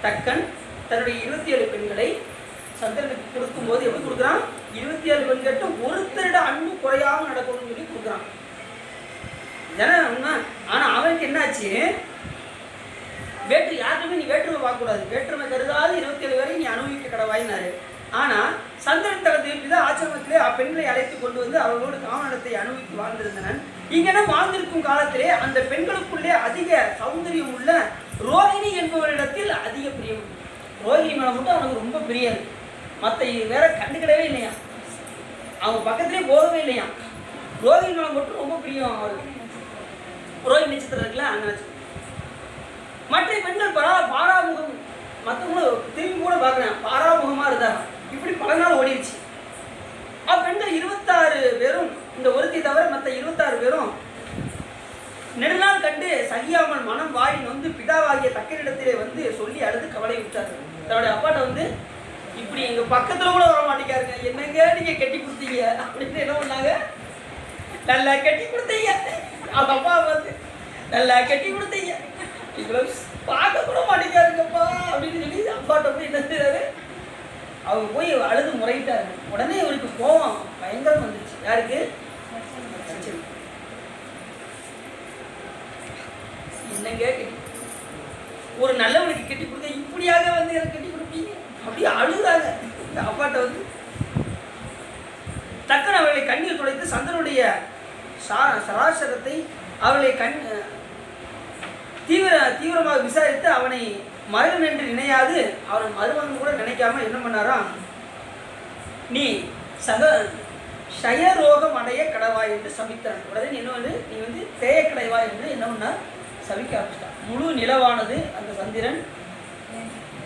தக்கன், தன்னுடைய 27 பெண்களை சந்திரனுக்கு கொடுக்கும்போது எப்படி கொடுக்குறான்? 27 பெண்கிட்ட ஒருத்தரிட அன்பு குறையாம நடக்கணும்னு சொல்லி கொடுக்குறான். உண்மை. ஆனா அவனுக்கு என்னாச்சு? வேற்று யாருக்குமே நீ வேற்றுமை பார்க்கக்கூடாது, வேற்றுமை கருதாது 27 வரை நீ அனுபவிக்க கடவாயினாரு. ஆனா சந்திரன் தனது பிதா ஆசிரமத்திலே பெண்களை அழைத்து கொண்டு வந்து அவர்களோடு காமநடத்தை அனுபவித்து வாழ்ந்திருந்தனன். இங்கென வாழ்ந்திருக்கும் காலத்திலே அந்த பெண்களுக்குள்ளே அதிக சௌந்தரியம் உள்ள ரோகிணி என்பவரிடத்தில் அதிக பிரியம். ரோகிணி மேல மட்டும் அவனுக்கு ரொம்ப பிரியம். மற்ற வேற கண்டுக்கிடவே இல்லையா, அவங்க பக்கத்திலே போகவே இல்லையா. ரோகிணி மேல மட்டும் ரொம்ப பிரியம் அவருக்கு. ரோகிணி நட்சத்திரம் இருக்குல்ல, அந்த நட்சத்திரம். மற்ற பெண்கள் பாராமுகம், மற்றவங்களும் திரும்பி கூட பார்க்குறேன், பாராமுகமா இருந்தாங்க. இப்படி பல நாள் ஓடிடுச்சு. பெண்கள் 26 பேரும், இந்த ஒருத்தி தவிர மற்ற 26 பேரும் நெடுநாள் கண்டு சகியாமல் மனம் வாடி நொந்து பிதாவாகிய தக்கரிடத்திலே வந்து சொல்லி அழுது கவலை விட்டார்கள். தன்னுடைய அப்பாட்ட வந்து, இப்படி எங்க பக்கத்துல கூட வர மாட்டேங்காருங்க, என்னங்க நீங்க கட்டி கொடுத்தீங்க அப்படின்னு என்ன பண்ணாங்க? நல்லா கட்டி கொடுத்தீங்க. அவங்க அப்பா வந்து நல்லா கட்டி கொடுத்தீங்க, இவ்வளவு பார்க்க கூட மாட்டேங்காருங்கப்பா அப்படின்னு சொல்லி அப்பாட்ட போய் என்ன செய்றாரு? அவங்க போய் அழுது முறையிட்டாரு. உடனே இவருக்கு கோபம் பயங்கரம் வந்துருச்சு. யாருக்கு? என்னங்க ஒரு நல்லவனுக்கு கட்டி கொடுக்க இப்படியாக வந்து எனக்கு கட்டி கொடுப்பீங்க அப்படியே அழுகுறாங்க. இந்த அப்பாட்ட வந்து டக்குன்னு அவர்களை கண்ணீர் துடைத்து சந்திரனுடைய சராசரத்தை அவர்களை தீவிரமாக விசாரித்து அவனை மருகன் என்று நினையாது அவனை மருமகன் கூட நினைக்காம என்ன பண்ணாராம்? நீ ஷயரோகம் அடைய கடவாய் என்று சபித்தான். உடனே என்ன வந்து நீ வந்து தேயக்கடைவாய் என்று என்ன பண்ணா சபிக்க ஆரம்பிச்சிட்டான். முழு நிலவானது அந்த சந்திரன்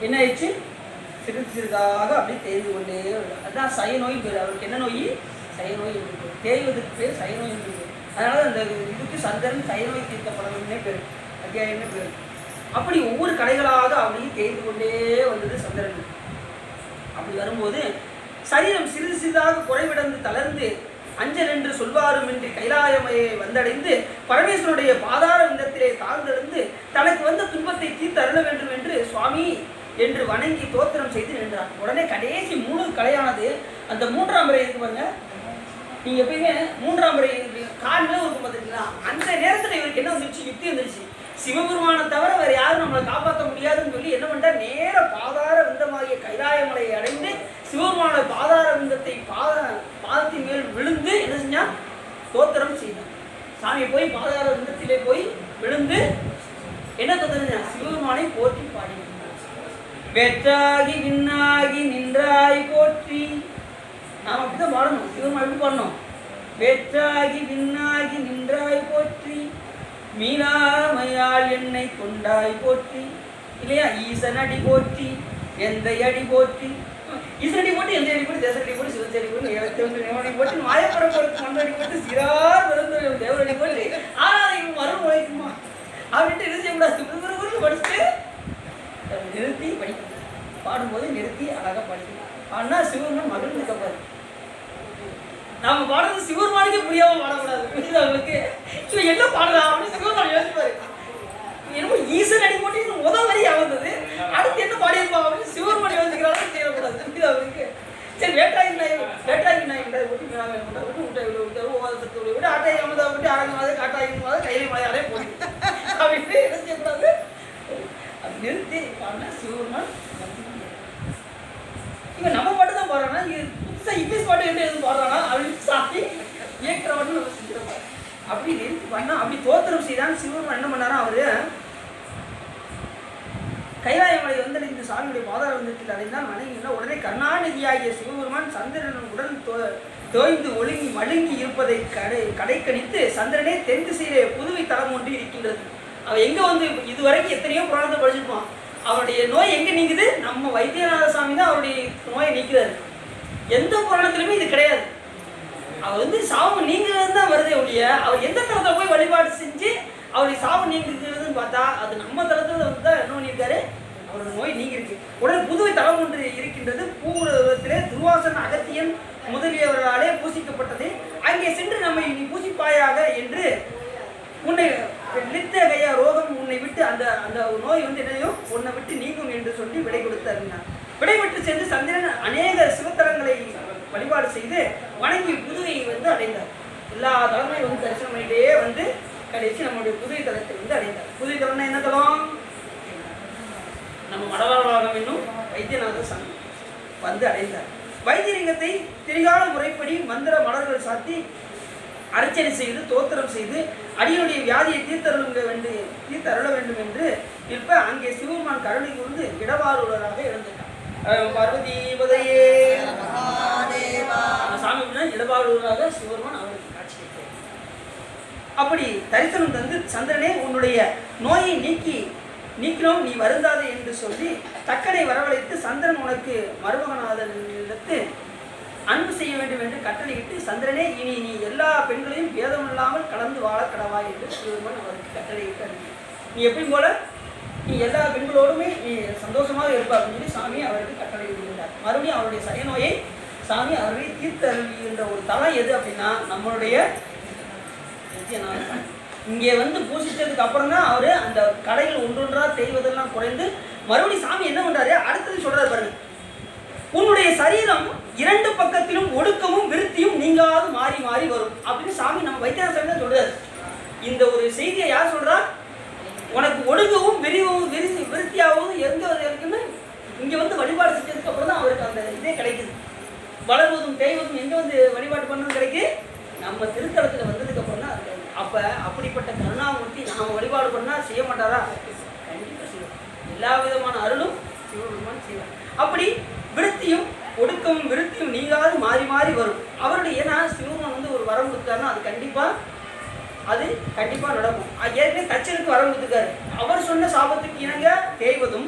என்ன ஆயிடுச்சு? சிறிது சிறிதாக அப்படியே தேய்ந்து கொண்டே. அதுதான் சய நோய் பேர். அவருக்கு என்ன நோய்? சய நோய் என்று பேர். தேய்வதற்கு பேர் சய நோய் என்று பேர். அதனால அந்த இதுக்கு சந்திரன் சய நோய் தீர்க்கப்படணும்னே பேர், அத்தியாயம்னே பேர். அப்படி ஒவ்வொரு கடைகளாக அப்படியே தேய்ந்து கொண்டே வந்தது சந்திரன். அப்படி வரும்போது சரீரம் சிறிது சிறிதாக குறைவிடந்து தளர்ந்து அஞ்சல் என்று சொல்வாரும் என்று கைலாயமையை வந்தடைந்து பரமேஸ்வருடைய பாதார விந்தத்திலே தாழ்ந்தெழுந்து தனக்கு வந்த துன்பத்தை தீர்த்து அருள வேண்டும் என்று சுவாமி என்று வணங்கி தோத்திரம் செய்து நின்றார். உடனே கடைசி 3 கலையானது அந்த 3ஆம் முறை இருக்கு பாருங்க. நீங்க எப்பயுமே 3ஆம் முறை காலில் இருக்கும் பார்த்தீங்களா, அந்த நேரத்தில் இவருக்கு என்ன வந்துருச்சு? யுக்தி வந்துருச்சு. சிவபெருமானை தவிர வேறு யாரும் நம்மளை காப்பாற்ற முடியாதுன்னு சொல்லி என்ன பண்ணா, நேர பாதார விந்தமாகிய கைலாயமலையை அடைந்து சிவபெருமான பாதார விந்தத்தை பாதத்தின் மேல் விழுந்து என்ன செஞ்சா? தோத்திரம் செய்தான். சாமி போய் பாதார விந்தத்திலே போய் விழுந்து என்ன தோத்திரம்? சிவபெருமானை போற்றி பாடி, வெற்றாகி விண்ணாகி நின்றாய் போற்றி. நாம் அப்படிதான் பாடணும். சிவபெருமான் எப்படி பாடணும்? வெற்றாகி விண்ணாகி நின்றாய் போற்றி, மீனாமையால் என்னை கொண்டாய் போற்றி. இல்லையா? ஈசனடி போற்றி, எந்த அடி போற்றி. ஈசனடி போட்டு, எந்த அடி போட்டு, தேசடி போட்டு, சிவத்தடி போட்டு, தேவனடி போட்டு, மாயப்படம் போட்டு, மண்ணடி போட்டு, சிறார் பிறந்த தேவனடி போட்டு, ஆராதையும் மரம் உழைக்குமா அப்படின்ட்டு என்ன செய்யக்கூடாது? படிச்சுட்டு நிறுத்தி படிக்கணும். பாடும்போது நிறுத்தி அழகாக படிக்கணும். பாடினா சிவபெருமான் மகிழ்ந்து கப்பாரு. நாம பாடுறது சிவபெருமானுக்கே புரியாம பாடக்கூடாது. புரியுது அவங்களுக்கு? இவன் என்ன பாடலாம் அப்படின்னு சிவபெருமான் யோசிப்பாரு. என்னமோ ஈசன் அடி போட்டு முதல் வரியா வந்தது, அடுத்து என்ன பாடியிருப்பான் அப்படின்னு சிவபெருமான் யோசிக்கிறாலும் செய்யக்கூடாது. புரியுது அவங்களுக்கு? சரி, வேட்டாங்கி நாய் போட்டு மீனாவை விட்டு விட்டை விட்டு ஓதத்தை விட்டு ஆட்டாயி அமதா விட்டு அரங்கமாவது காட்டாயி கையில மலையாலே போட்டு அப்படின்னு என்ன செய்யக்கூடாது? அது நிறுத்தி பாடினா சிவபெருமான். இவன் நம்ம பாட்டு தான் பாடுறானா, புதுசாக இங்கிலீஷ் பாட்டு என்ன எதுவும் பாடுறானா அப்படின்னு சாப்பி இயக்கிற பாட்டு நம்ம செஞ்சிருப்பாரு. அப்படி நிறுத்தி பண்ணா அப்படி தோத்திரம் செய்தான். சிவபெருமான் என்ன பண்ணாரா? அவரு கைலாயமலை வந்தடைந்து சாமியுடைய பாதார விந்தத்தில் அடைந்தால் வணங்கினா உடனே கருணாநிதியாகிய சிவபெருமான் சந்திரன் உடன் தோய்ந்து ஒழுங்கி மழுங்கி இருப்பதை கடைக்கணித்து சந்திரனே தென் திசையிலே புதுவை தலம் ஒன்று இருக்கின்றது. அவன் எங்க வந்து இதுவரைக்கும் எத்தனையோ புராணத்தை படிச்சிருப்பான். அவருடைய நோய் எங்க நீங்குது? நம்ம வைத்தியநாத சாமி தான் அவருடைய நோயை நீக்கிறாரு. எந்த புராணத்திலுமே இது கிடையாது. அவர் வந்து சாபம் நீங்கிறது தான் வருதே ஒழிய அவர் எந்த தளத்தில் போய் வழிபாடு செஞ்சு அவருடைய சாபம் நீங்குறதுன்னு பார்த்தா அது நம்ம தளத்தில் வந்து தான் என்ன பண்ணியிருக்காரு? அவரோட நோய் நீங்கிருக்கு. உடனே புதுவை தலம் ஒன்று இருக்கின்றது. பூவுலகத்திலே துர்வாசன் அகத்தியன் முதலியவர்களாலே பூசிக்கப்பட்டது. அங்கே சென்று நம்மை நீ பூசிப்பாயாக என்று உன்னை லித்தகைய ரோகம் உன்னை விட்டு அந்த அந்த நோய் வந்து என்னையும் உன்னை விட்டு நீங்கும் என்று சொல்லி விடை கொடுத்தார். விடைபெற்று சென்று சந்திரன் அநேக சிவத்தலங்களை வழிபாடு செய்து வணங்கி புதுவையை வந்து அடைந்தார். எல்லா தலங்களையும் வந்து தரிசனம் பண்ணிட்டே வந்து கடைசி நம்முடைய புதுவை தலத்தை வந்து அடைந்தார். புதுவை தலம்னா என்ன தலம்? நம்ம மடவாளம் என்னும் வைத்தியநாத சாமி வந்து அடைந்தார். வைத்தியலிங்கத்தை திரிகால முறைப்படி மந்திர மலர்கள் சாத்தி அர்ச்சனை செய்து தோத்திரம் செய்து அடியுடைய வியாதியை தீர்த்தருள வேண்டும் என்று இருப்ப அங்கே சிவபெருமான் கருணை கூர்ந்து இடபாரூராக எழுந்துட்டார். பார்வதி பதையே சாமி இடபாரூராக சிவபெருமான் அவருக்கு காட்சி அளித்தார். அப்படி தரிசனம் தந்து சந்திரனே உன்னுடைய நோயை நீக்கினோம், நீ வருந்தாதே என்று சொல்லி தக்கனை வரவழைத்து சந்திரன் உனக்கு மருமகனாதற்கு அன்பு செய்ய வேண்டும் என்று கட்டளையிட்டு சந்திரனே இனி நீ எல்லா பெண்களையும் பேதமில்லாமல் கலந்து வாழ கடவாய் என்று சிவபெருமான் அவருக்கு கட்டளையிட்டு நீ எப்பயும் போல நீ எல்லா பெண்களோடுமே நீ சந்தோஷமாக இருப்பா அப்படின்னு சொல்லி சாமி அவருக்கு கட்டளையிடுகிறார். மறுபடியும் அவருடைய சயநோயை சாமி அவர்களை தீர்த்தருள்கின்ற ஒரு தலம் எது அப்படின்னா நம்மளுடைய இங்கே வந்து பூசிச்சதுக்கு அப்புறம் தான் அவர் அந்த கடையில் ஒன்றொன்றா செய்வதெல்லாம் குறைந்து மறுபடியும் சாமி என்ன பண்றாரு அடுத்தது சொல்றாரு பாருங்க, உன்னுடைய சரீரம் இரண்டு பக்கத்திலும் ஒடுக்கமும் விருத்தியும் நீங்காது மாறி மாறி வரும் அப்படின்னு சாமி நம்ம வைத்தியநாத சாமி தான் சொல்றாரு. இந்த ஒரு செய்தியை யார் சொல்றா? உனக்கு ஒடுங்கவும் விருத்தியாகவும் எங்க இருக்குன்னு இங்க வந்து வழிபாடு செஞ்சதுக்கு அப்புறம் தான் அவருக்கு அந்த இதே கிடைக்குது. வளர்வதும் தேய்வதும் எங்க வந்து வழிபாடு பண்ணதும் கிடைக்கு நம்ம திருத்தலத்துல வந்ததுக்கு அப்புறம் தான் அது. அப்ப அப்படிப்பட்ட கருணாமூர்த்தி நாம வழிபாடு பண்ணா செய்ய மாட்டாரா? கண்டிப்பா செய்வோம். எல்லா விதமான அருளும் சிவபெருமான் செய்வார். அப்படி விருத்தியும் ஒடுக்கமும் விருத்தியும் நீங்காது மாறி மாறி வரும். அவருடைய ஏன்னா சிவபெருமான் வந்து ஒரு வரம் கொடுத்தாருன்னா அது கண்டிப்பா நடக்கும். ஏற்கனவே தச்சனுக்கு வரம் கொடுத்துருக்காரு. அவர் சொன்ன சாபத்துக்கு இணங்க தேய்வதும்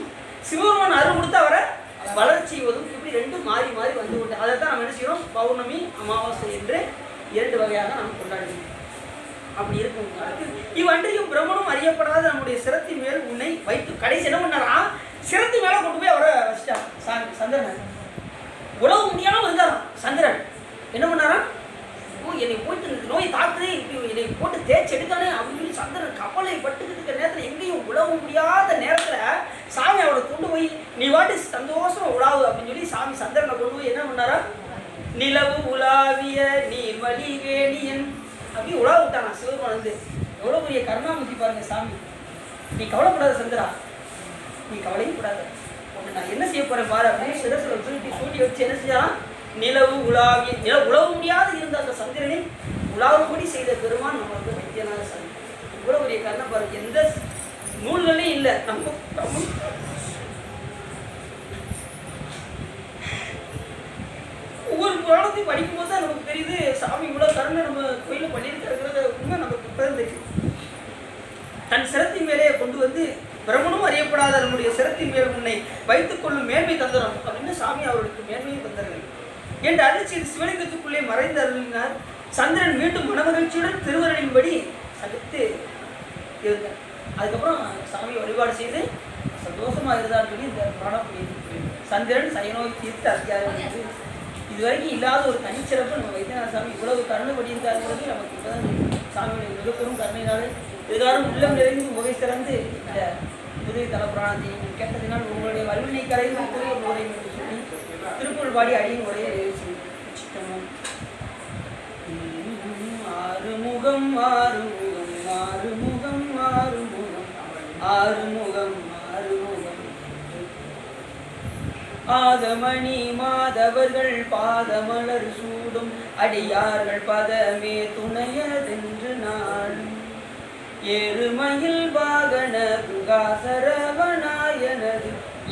சிவபெருமான் அருள் கொடுத்து அவரை வளர்ச்சி செய்வதும் இப்படி ரெண்டும் மாறி மாறி வந்து கொண்டு அதை தான் நம்ம என்ன செய்யறோம், பௌர்ணமி அமாவாசை என்று இரண்டு வகையாக நம்ம கொண்டாடுகிறோம். அப்படி இருக்கும் இவ்வன்றையும் பிரம்மனும் அறியப்படாத நம்முடைய சிரத்தின் மேல் உன்னை வைத்து கடைசி என்ன பண்ணாரா, சிரத்து மேல கொண்டு போய் அவரை வச்சிட்டார். சந்திரன் உழவு முடியாம இருந்தாராம். சந்திரன் என்ன பண்ணாரா, என்னை போயிட்டு நோய் தாக்குதே என்னை போட்டு தேய்ச்சி எடுத்தானே அப்படின்னு சொல்லி சந்திரன் கப்பலை பட்டுக்கிட்டு இருக்கிற நேரத்தில் எங்கேயும் உழவு முடியாத நேரத்தில் சாமி அவரை கொண்டு போய் நீ வாட்டி சந்தோஷமா உழாவு அப்படின்னு சொல்லி சாமி சந்திரனை கொண்டு போய் என்ன பண்ணாரா, நிலவு உலாவிய நீர்வழி வேணியன் அப்படி உலா விட்டானா சிவபெருமான் வந்து. எவ்வளோ பெரிய கருணாமூர்த்தி பாருங்க சாமி. நீ கவலைப்படாத சந்திரா, நீ கவலையும் கூடாது, நான் என்ன செய்ய போறேன் பாரு அப்படின்னு சிரசில் சூட்டி வச்சு என்ன செய்யலாம், நிலவு உலாவிய உழவு முடியாது இருந்த அந்த சந்திரனை உலாவுபடி செய்த பெருமான் நம்ம வந்து வைத்தியநாத சாமி. இவ்வளோ பெரிய கருணை பாருங்க, எந்த நூல்களையும் இல்லை. நம்ம ஒவ்வொரு புராணத்தையும் படிக்கும்போது தான் நமக்கு தெரியுது சாமி இவ்வளோ கருணை நம்ம கோயிலில் பண்ணியிருக்கிறது உண்மை நமக்கு இப்போதான் தெரியும். தன் சிரத்தின் மேலே கொண்டு வந்து பிரம்மனும் அறியப்படாத நம்முடைய சிரத்தின் மேல் உன்னை வைத்துக் கொள்ளும் மேன்மை தந்துடும் அப்படின்னு சாமி அவர்களுக்கு மேன்மையை தந்தார்கள் என்று அருள்சி சிவலிங்கத்துக்குள்ளே மறைந்து அருளினார். சந்திரன் மீண்டும் மனமகிழ்ச்சியுடன் திருவருளின்படி சகித்து இருந்தார். அதுக்கப்புறம் சாமி வழிபாடு செய்து சந்தோஷமாக இருந்தான்னு சொல்லி இந்த புராணம் சந்திரன் சயநோய் தீர்த்த அத்தியாயம் என்று இதுவரைக்கும் இல்லாத ஒரு தனிச்சிறப்பு நம்ம வைத்தியநாத சாமி இவ்வளவு கருணை படியிருந்தாருங்கிறது நமக்கு இப்போதான் சாமியுடைய மிகப்பெரும் கருணையினாலே இதுகாரம் உள்ளம் நிறைந்து முகை சிறந்து இந்த புதுவை தல புராணத்தை கேட்டதினால் உங்களுடைய வல்வினை கரைந்து கூறிய முறை என்று சொல்லி திருக்குறள் பாடி அடியின் உரையை சித்தமும் ஆறுமுகம் ஆறுமுகம் ஆறுமுகம் ஆறுமுகம் ஆறுமுகம் ஆறுமுகம் ஆதமணி மாதவர்கள் பாதமலர் சூடும் அடியார்கள் பதமே துணையதென்று நாளும் ஏறுமயில் வாகன புகாசரவனாயனது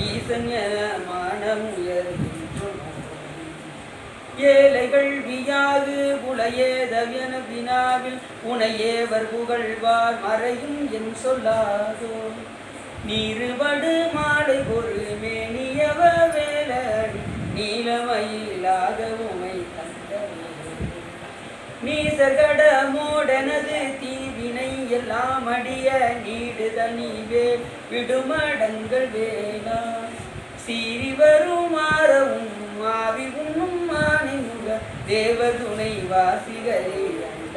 ஈசன்யன மானமுயர்கின்றோம் ஏழைகள் வியாது புலையேதவியன வினாவில் உனையேவர் புகழ்வார் மறையும் என் சொல்லாதோ நீருபடு மாலை ஒரு மேனியவ வேலடி நீலமயிலாக உமை தந்த நீசகட மோடனது தீவினை எல்லாம் அடிய நீடுதனிவே விடுமடங்கள் வேளா சீறி வரும் மாறவும் ஆவி உண்ணும் மானை முக தேவதுணை வாசிகளே அண்ட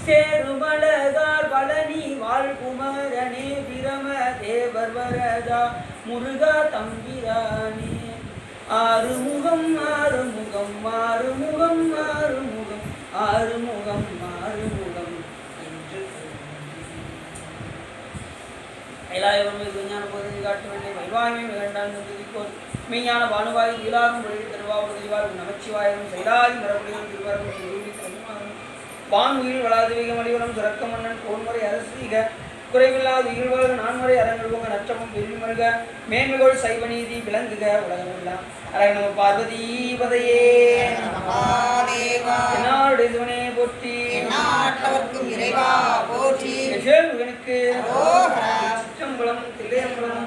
சேருமலகார் பழனி வாழ்குமரனே பிரம தேவர் வரதா முருகா தம்பிரானே ஆறுமுகம் ஆறுமுகம் ஆறுமுகம் ஆறுமுகம் ஆறுமுகம் ஆறுமுகம் என்று கைலாயம் விஞ்ஞான போதை காட்ட வேண்டிய வைவாய்மை வேண்டாம் துதிக்கோர் மெய்ஞான பானுவாய் வீலாகும் பொழுது திருவாவூர் தெளிவாரும் நமச்சிவாயம் சைலாதி மரபுடியும் திருவாரும் வான்முயில் வளாதிவிக மலிவரம் சுரக்க மன்னன் கோன்முறை அரசீக குறைவில்லாத இகழ்வாக நான்முறை அரங்கல்வங்க நற்றமும் பெருமல்க மேன்மைகோள் சைவ நீதி விளங்குக உலகமெல்லாம் அரகணம பார்வதி பதையே என்னாருடைய சிவனே போற்றி இறைவா போற்றி முகனுக்கு சிற்றம்பலம் தில்லையம்பலம்